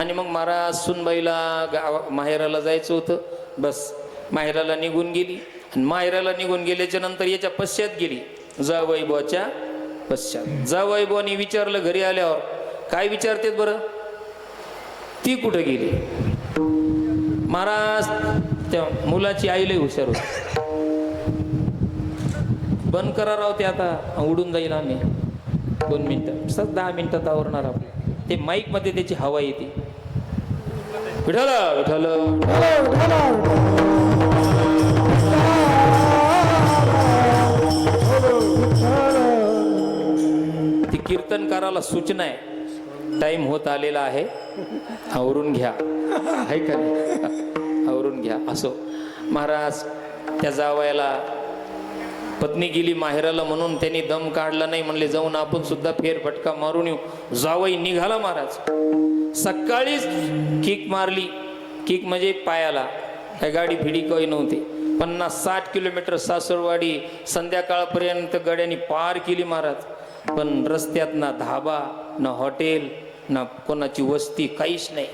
आणि मग महाराज सुनबाईला माहेराला जायचं होतं. बस माहेराला निघून गेली. आणि माहेराला निघून गेल्याच्या नंतर याच्या पश्चात गेली, जावईबुवाच्या पश्चात. जावईबुवानी विचारलं घरी आल्यावर, काय विचारतेत बरं, ती कुठं गेली. महाराज त्या मुलाची आई लई हुशार होती. बंद करा राव ते, आता उडून जाईल आम्ही. 2 मिनिटं, 10 मिनिटात आवरणार आपण. ते माईक मध्ये त्याची हवा येते. विठ्ठल विठ्ठल ती कीर्तनकाराला सूचना आहे, टाइम होत आलेला आहे, आवरून घ्या. आहे का नाही, आवरून घ्या. असो महाराज त्या जावयाला पत्नी गेली माहेराला म्हणून त्यांनी दम काढला नाही. म्हणले जाऊन आपण सुद्धा फेरफटका मारून येऊ. जावई निघाला महाराज. सकाळीच किक मारली. किक म्हणजे पायाला, काय गाडी फिडी काही नव्हती, 50-60 किलोमीटर सासुरवाडी संध्याकाळपर्यंत गाड्यांनी पार केली महाराज. पण रस्त्यात ना धाबा ना हॉटेल ना कोणाची वस्ती, काहीच नाही.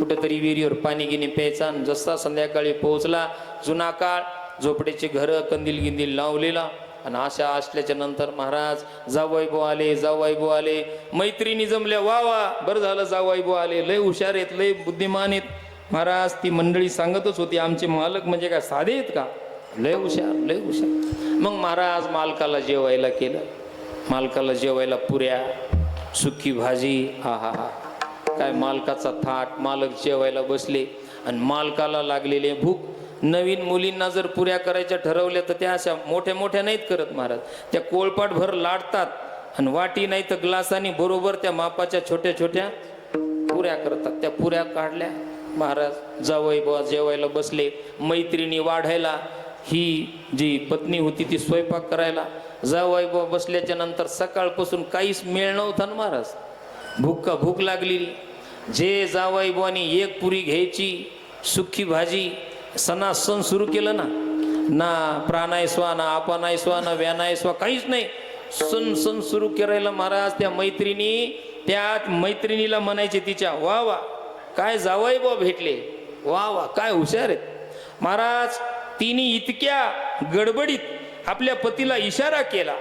कुठेतरी विहिरीवर पाणी गिनी प्यायचा. आणि जसा संध्याकाळी पोहोचला, जुना काळ, झोपडीचे घरं कंदील गिंदील लावलेला. आणि अशा असल्याच्या नंतर महाराज जावईबो आले, जावईबो आले, मैत्रिणी जमल्या. वा वा, बरं झालं जावईबो आले, लय हुशार आहेत, लय बुद्धिमान आहेत. महाराज ती मंडळी सांगतच होती, आमचे मालक म्हणजे काय साधे आहेत का, लय हुशार, लय हुशार. मग महाराज मालकाला जेवायला केलं. मालकाला जेवायला पुऱ्या, सुकी भाजी, हा हा हा, काय मालकाचा थाट. मालक जेवायला बसले आणि मालकाला लागलेले भूक. नवीन मुलींना जर पुऱ्या करायच्या ठरवल्या तर त्या अशा मोठ्या मोठ्या नाहीत करत महाराज, त्या कोळपाट भर लाटतात आणि वाटी नाही तर ग्लासानी बरोबर त्या मापाच्या छोट्या छोट्या पुऱ्या करतात. त्या पुऱ्या काढल्या. महाराज जावई बुवा जेवायला बसले, मैत्रिणी वाढायला, ही जी पत्नी होती ती स्वयंपाक करायला. जावई बुवा बसल्याच्या नंतर सकाळपासून काहीच मेळ नव्हता ना महाराज, भूक लागलेली. जे जावई बुवानी एक पुरी घ्यायची, सुखी भाजी, सणासण सुरू केलं ना प्राणायस्वा ना अपानायस्वा ना व्यानायस्वा, काहीच नाही. सण सुरू करायला महाराज त्या मैत्रिणीला म्हणायचे तिच्या, वा वा काय जावई बुवा भेटले, वा वा काय हुशार आहेत महाराज. तिने इतक्या गडबडीत आपल्या पतीला इशारा केला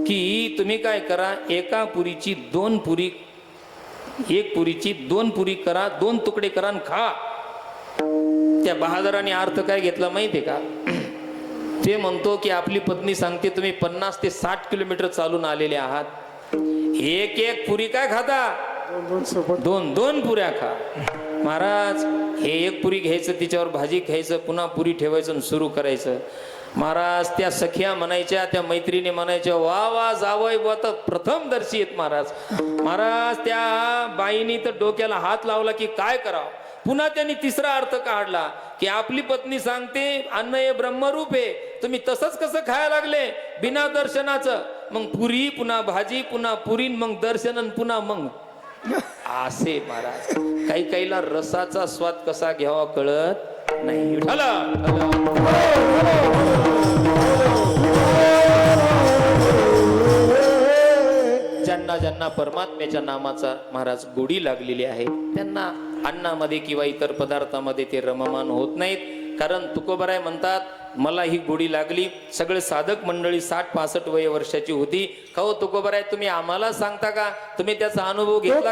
की तुम्ही काय करा, एका पुरीची 2 पुरी, एक पुरीची 2 पुरी करा, 2 तुकडे करा आणि खा. त्या बहादराने अर्थ काय घेतला माहितीये का? ते म्हणतो की आपली पत्नी सांगते तुम्ही 50 ते 60 किलोमीटर चालून आलेले आहात, एक पुरी काय खाता, 2 पुऱ्या खा. महाराज हे एक पुरी घ्यायचं, तिच्यावर भाजी खायचं, पुन्हा पुरी ठेवायचं आणि सुरू करायचं. महाराज त्या सख्या म्हणायच्या, त्या मैत्रिणी म्हणायच्या, वा वा जावई बुवा तर प्रथम दर्शी आहेत महाराज. महाराज त्या बाईनी तर डोक्याला हात लावला की काय करावं. पुन्हा त्यांनी तिसरा अर्थ काढला की आपली पत्नी सांगते अन्न हे ब्रह्मरूप आहे, तुम्ही तसंच कसं खायला लागले बिना दर्शनाचं. मग पुरी पुन्हा भाजी पुन्हा पुरी, मग दर्शन पुन्हा मग असे. महाराज काहीला रसाचा स्वाद कसा घ्यावा कळत नाही. ज्यांना परमात्म्याच्या नामाचा महाराज गोडी लागलेली आहे त्यांना अन्नामध्ये किंवा इतर पदार्थामध्ये ते रममान होत नाहीत. कारण तुकोबराय म्हणतात मला ही गोडी लागली. सगळे साधक मंडळी 60-65 वय वर्षाची होती. का हो तुकोबराय तुम्ही आम्हाला सांगता का, तुम्ही त्याचा अनुभव घेतला का?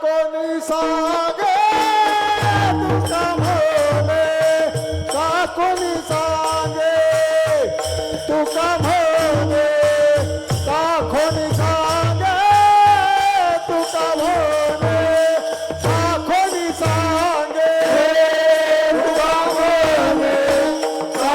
कोणी सांगे कोणी सांगे तुका म्हणे, कोणी सांगे तुका म्हणे, कोणी सांगे तुका म्हणे, कोणी सांगे तुका म्हणे, कोणी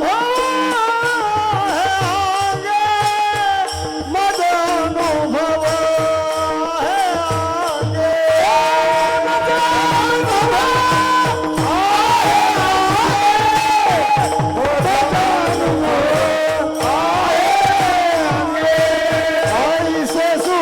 सांगे तुका म्हणे, कोणी सांगे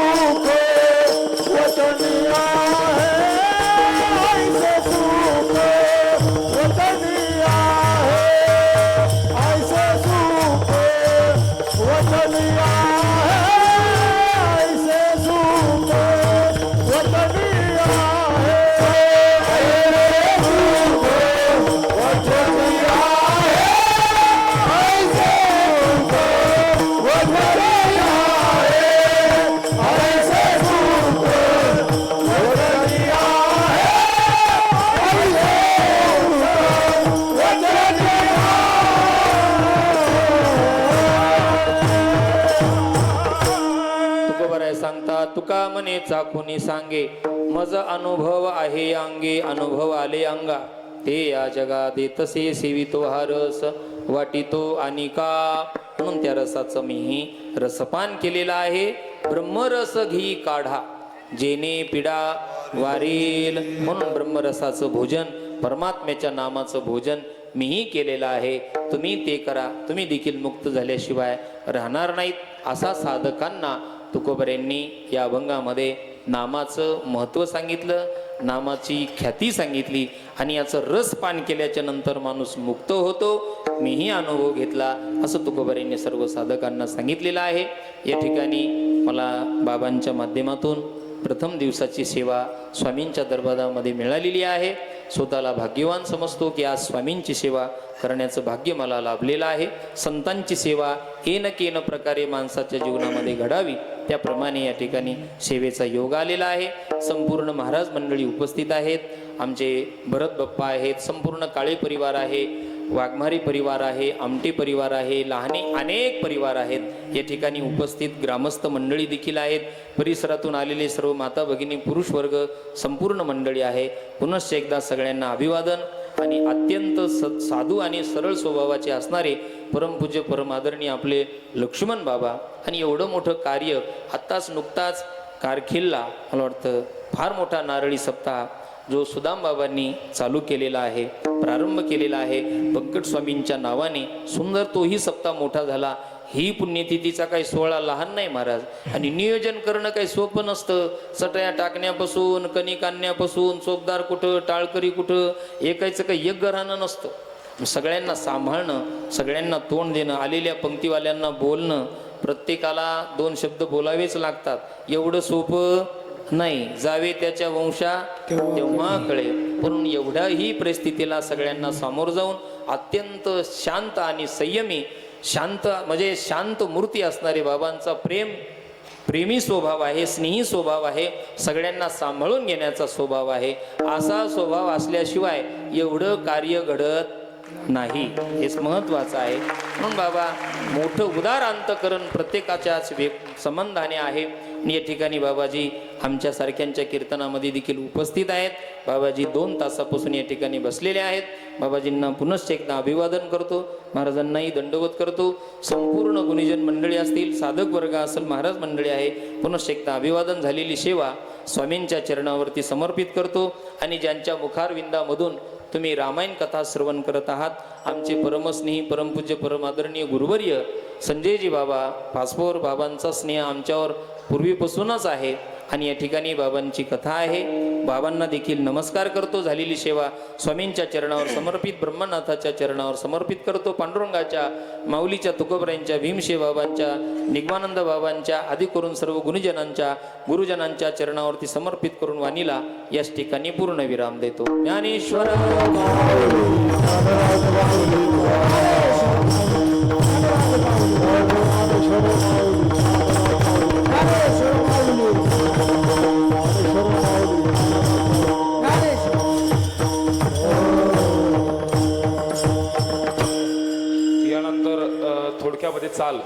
तुका तुका म्हणे चाखुनी सांगे, मज अनुभव आहे अंगे, अनुभव आले अंगा. ते या जगात तसे सेवितो हा रस, वाटितो आणि का. म्हणून त्या रसाचं मी रसपान केलेला आहे. ब्रह्मरस घी काढा. जेणे पिडा वारील. म्हणून ब्रह्मरसाचं भोजन, परमात्म्याच्या नामाचं भोजन मीही केलेलं आहे. तुम्ही ते करा, तुम्ही देखील मुक्त झाल्याशिवाय राहणार नाहीत. असा साधकांना तुकोबऱ्यांनी या अभंगामध्ये नामाचं महत्त्व सांगितलं, नामाची ख्याती सांगितली आणि याचं रसपान केल्याच्या नंतर माणूस मुक्त होतो. मीही अनुभव घेतला असं तुकोबऱ्यांनी सर्व साधकांना सांगितलेलं आहे. या ठिकाणी मला बाबांच्या माध्यमातून प्रथम दिवसाची सेवा स्वामींच्या दरबारामध्ये मिळालेली आहे. स्वतःला भाग्यवान समजतो की आज स्वामींची सेवा करण्याचं भाग्य मला लाभलेलं आहे. संतांची सेवा येन केन प्रकारे माणसाच्या जीवनामध्ये घडावी त्याप्रमाणे या ठिकाणी सेवेचा योग आलेला आहे. संपूर्ण महाराज मंडळी उपस्थित आहेत. आमचे भरत बाप्पा आहेत, संपूर्ण काळे परिवार आहे, वाघमारी परिवार आहे, आमटे परिवार आहे, लहाने अनेक परिवार आहेत. या ठिकाणी उपस्थित ग्रामस्थ मंडळी देखील आहेत. परिसरातून आलेले सर्व माता भगिनी, पुरुष वर्ग, संपूर्ण मंडळी आहे. पुनश्च एकदा सगळ्यांना अभिवादन. आणि अत्यंत साधू आणि सरळ स्वभावाचे असणारे परमपूज्य परमादरणीय आपले लक्ष्मण बाबा. आणि एवढं मोठं कार्य आत्ताच नुकताच कारखिल्ला, मला वाटतं फार मोठा नारळी सप्ताह जो सुदाम बाबांनी चालू केलेला आहे, प्रारंभ केलेला आहे बंकट स्वामींच्या नावाने. सुंदर तोही सप्ताह मोठा झाला. ही पुण्यतिथीचा काही सोहळा लहान नाही महाराज. आणि नियोजन करणं काही सोपं नसतं. चटया टाकण्यापासून, कणिक आणण्यापासून, चोपदार कुठं, टाळकरी कुठं, एकायचं काही एक घराणं नसतं. सगळ्यांना सांभाळणं, सगळ्यांना तोंड देणं, आलेल्या पंक्तीवाल्यांना बोलणं, प्रत्येकाला 2 शब्द बोलावेच लागतात. एवढं सोपं नाही. जावे त्याच्या वंशा तेव्हा कळेल. पण एवढ्याही परिस्थितीला सगळ्यांना सामोर जाऊन अत्यंत शांत आणि संयमी, शांत म्हणजे शांत मूर्ती असणारे बाबांचा प्रेमी स्वभाव आहे, स्नेही स्वभाव आहे, सगळ्यांना सांभाळून घेण्याचा स्वभाव आहे. असा स्वभाव असल्याशिवाय एवढं कार्य घडत नाही. हेच महत्त्वाचं आहे. म्हणून बाबा मोठं उदार अंतकरण प्रत्येकाच्याच संबंधाने आहे. या ठिकाणी बाबाजी आमच्यासारख्यांच्या कीर्तनामध्ये देखील उपस्थित आहेत. बाबाजी 2 तासापासून या ठिकाणी बसलेले आहेत. बाबाजींना पुनश्च एकदा अभिवादन करतो, महाराजांनाही दंडवत करतो. संपूर्ण गुणीजन मंडळी असतील, साधक वर्ग असेल, महाराज मंडळी आहे, पुनश्च एकदा अभिवादन झालेली सेवा स्वामींच्या चरणावरती समर्पित करतो. आणि ज्यांच्या मुखारविंदामधून तुम्ही रामायण कथा श्रवण करत आहात, आमचे परमस्नेही परमपूज्य परमादरणीय गुरुवर्य संजयजी बाबा पासपोर, बाबांचा स्नेह आमच्यावर पूर्वीपासूनच आहे. आणि या ठिकाणी बाबांची कथा आहे. बाबांना देखील नमस्कार करतो. झालेली सेवा स्वामींच्या चरणावर समर्पित, ब्रह्मनाथाच्या चरणावर समर्पित करतो. पांडुरंगाच्या, माऊलीच्या, तुकोबऱ्यांच्या, भीमशे बाबांच्या, निगमानंद बाबांच्या आदी करून सर्व गुणीजनांच्या, गुरुजनांच्या चरणावरती समर्पित करून वाणीला याच ठिकाणी पूर्ण विराम देतो. ज्ञानेश्वर यानंतर थोडक्यामध्ये चाल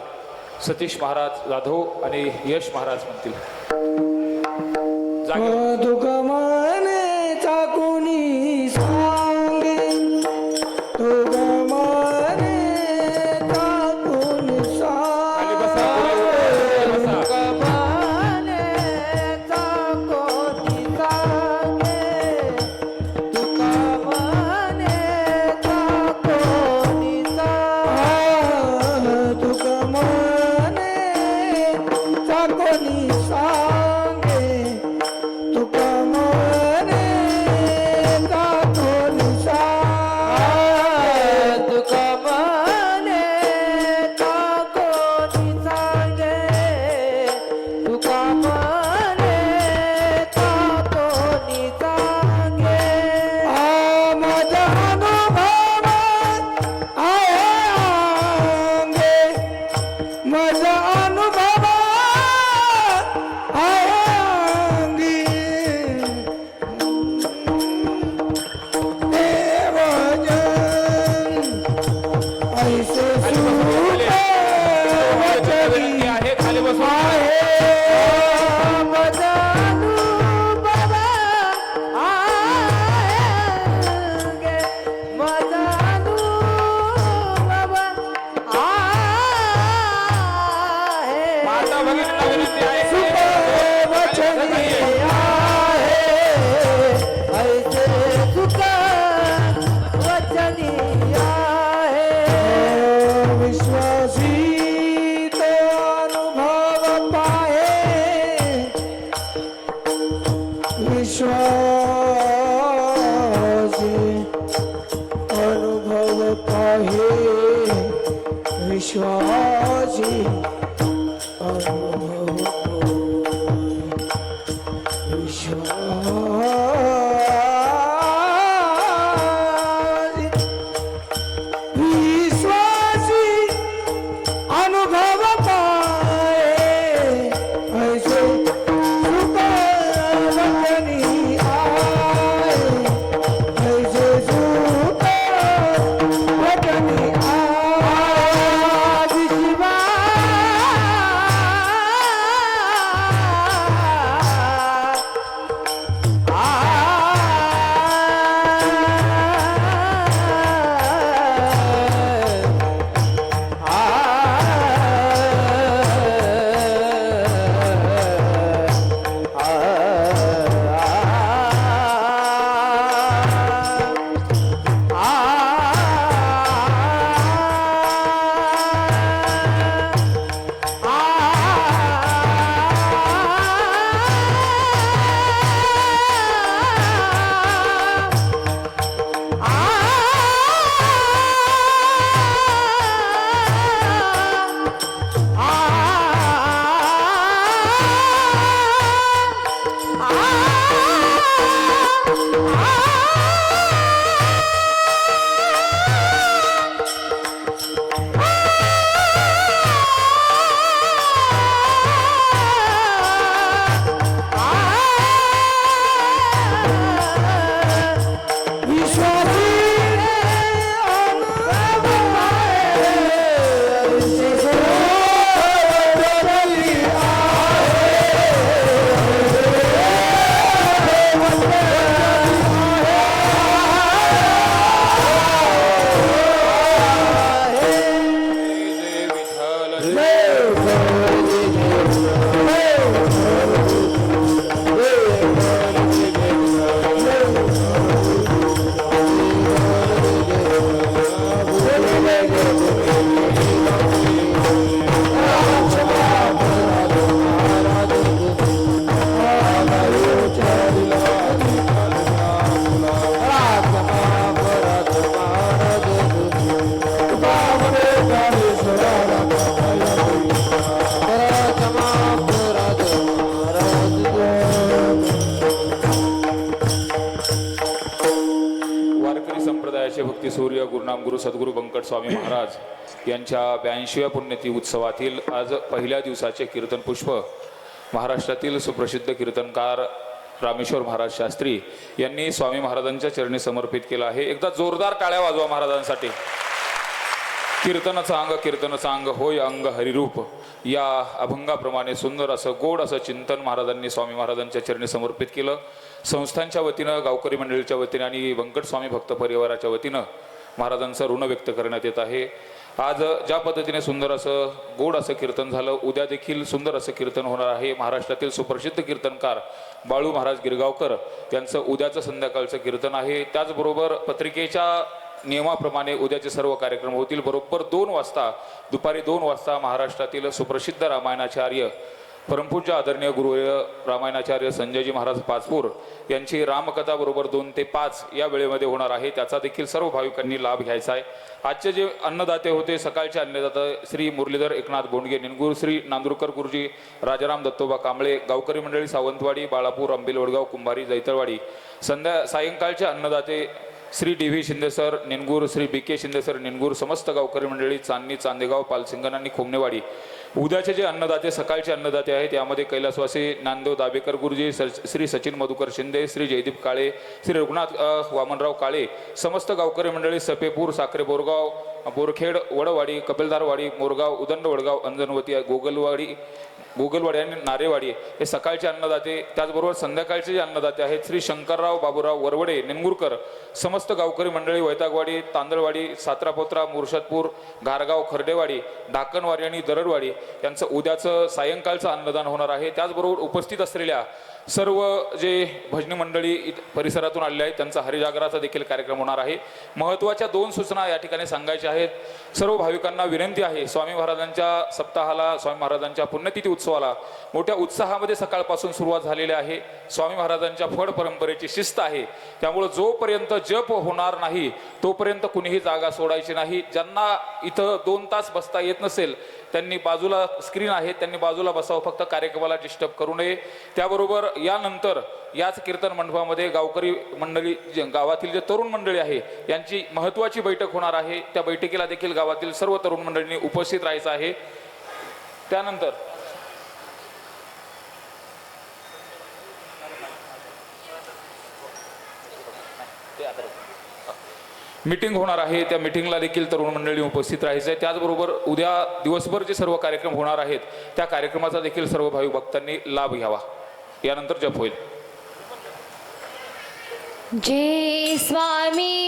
सतीश महाराज, जाधव आणि यश महाराज म्हणतील. जागेवर. तुगमने चाकुनी सांगे, तुगमने चाकुनी खाली बसा, सांगे, बसा. तुगमने चाकुनी सांगे, तुगमने चाकुनी सांगे, तुगमने चाकुनी सांगे, तुगमने अनुभव पाहे विश्वासी अनुभव विश्वासी अनुभव पाए ऐसे सुख वतनी आए ऐसे सुख वतनी आज शिवा भक्ती सूर्य गुरुनाम गुरु सद्गुरु बंकट स्वामी महाराज यांच्या 82व्या पुण्यतिथी उत्सवातील आज पहिल्या दिवसाचे कीर्तन पुष्प महाराष्ट्रातील सुप्रसिद्ध कीर्तनकार रामेश्वर महाराज शास्त्री यांनी स्वामी महाराजांच्या चरणी समर्पित केला आहे. एकदा जोरदार टाळ्या वाजवा महाराजांसाठी. कीर्तनाचा अंग होय अंग हरिरूप या अभंगाप्रमाणे सुंदर असं गोड असं चिंतन महाराजांनी स्वामी महाराजांच्या चरणी समर्पित केलं. संस्थांच्या वतीनं, गावकरी मंडळीच्या वतीनं आणि बंकट स्वामी भक्त परिवाराच्या वतीनं महाराजांचं ऋण व्यक्त करण्यात येत आहे. आज ज्या पद्धतीने सुंदर असं गोड असं कीर्तन झालं, उद्या देखील सुंदर असं कीर्तन होणार आहे. महाराष्ट्रातील सुप्रसिद्ध कीर्तनकार बाळू महाराज गिरगावकर यांचं उद्याचं संध्याकाळचं कीर्तन आहे. त्याचबरोबर पत्रिकेच्या नियमाप्रमाणे उद्याचे सर्व कार्यक्रम होतील. बरोबर 2 वाजता, दुपारी 2 वाजता महाराष्ट्रातील सुप्रसिद्ध रामायणाचार्य परमपूज्य आदरणीय गुरु रामायणाचार्य संजयजी महाराज पाचपूर यांची रामकथा बरोबर 2 ते 5 या वेळेमध्ये होणार आहे. त्याचा देखील सर्व भाविकांनी लाभ घ्यायचा आहे. आजचे जे अन्नदाते होते, सकाळचे अन्नदाता श्री मुरलीधर एकनाथ बोंडगे निनगूर, श्री नांदुरकर गुरुजी, राजाराम दत्तोबा कांबळे, गावकरी मंडळी सावंतवाडी, बाळापूर, आंबिलवडगाव, कुंभारी, जैतळवाडी. सायंकाळचे अन्नदाते Shri D V Shinde sir Ningur, Shri B K Shinde sir Ningur, समस्त गावकरी मंडळी चांदणी, चांदेगाव, पालसिंगण आणि खोमनेवाडी. उद्याचे जे अन्नदाते, सकाळचे अन्नदाते आहेत यामध्ये कैलासवासी नांदेव दाबेकर गुरुजी, श्री सचिन मधुकर शिंदे, श्री जयदीप काळे, श्री रघुनाथ वामनराव काळे, समस्त गावकरी मंडळी सपेपूर, साखरे, बोरगाव, बोरखेड, वडवाडी, कपिलधारवाडी, मोरगाव, उदंड, वडगाव, अंजनवती, गोगलवाडी आणि नारेवाडी हे सकाळचे अन्नदाते. त्याचबरोबर संध्याकाळचे जे अन्नदाते आहेत श्री शंकरराव बाबूराव वरवडे निनगुरकर, समस्त गावकरी मंडळी वैतागवाडी, तांदळवाडी, सात्रापोत्रा, मुर्शदपूर, घारगाव, खर्डेवाडी, ढाकणवाडी आणि दरडवाडी यांचं उद्याचं सायंकाळचं अन्नदान होणार आहे. त्याचबरोबर उपस्थित असलेल्या सर्व जे भजनी मंडळी परिसरातून आलेले आहेत त्यांचा हरिजागराचा देखील कार्यक्रम होणार आहे. महत्त्वाच्या 2 सूचना या ठिकाणी सांगायच्या आहेत. सर्व भाविकांना विनंती आहे, स्वामी महाराजांच्या सप्ताहाला, स्वामी महाराजांच्या पुण्यतिथी उत्सवाला मोठ्या उत्साहामध्ये सकाळपासून सुरुवात झालेली आहे. स्वामी महाराजांच्या फड परंपरेची शिस्त आहे, त्यामुळे जोपर्यंत जप होणार नाही तोपर्यंत कुणीही जागा सोडायची नाही. ज्यांना इथं 2 तास बसता येत नसेल त्यांनी बाजूला स्क्रीन आहे, त्यांनी बाजूला बसावं, फक्त कार्यक्रमाला डिस्टर्ब करू नये. त्याबरोबर यानंतर याच कीर्तन मंडपामध्ये गावकरी मंडळी, गावातील जे तरुण मंडळी आहे यांची महत्त्वाची बैठक होणार आहे. त्या बैठकीला देखील गावातील सर्व तरुण मंडळींनी उपस्थित राहायचं आहे. त्यानंतर मीटिंग होणार आहे, त्या मीटिंगला देखील तरुण मंडळी उपस्थित राहायचं आहे. त्याचबरोबर उद्या दिवसभर जे सर्व कार्यक्रम होणार आहेत त्या कार्यक्रमाचा देखील सर्व भाविक भक्तांनी लाभ घ्यावा. यानंतर जप होईल. जय स्वामी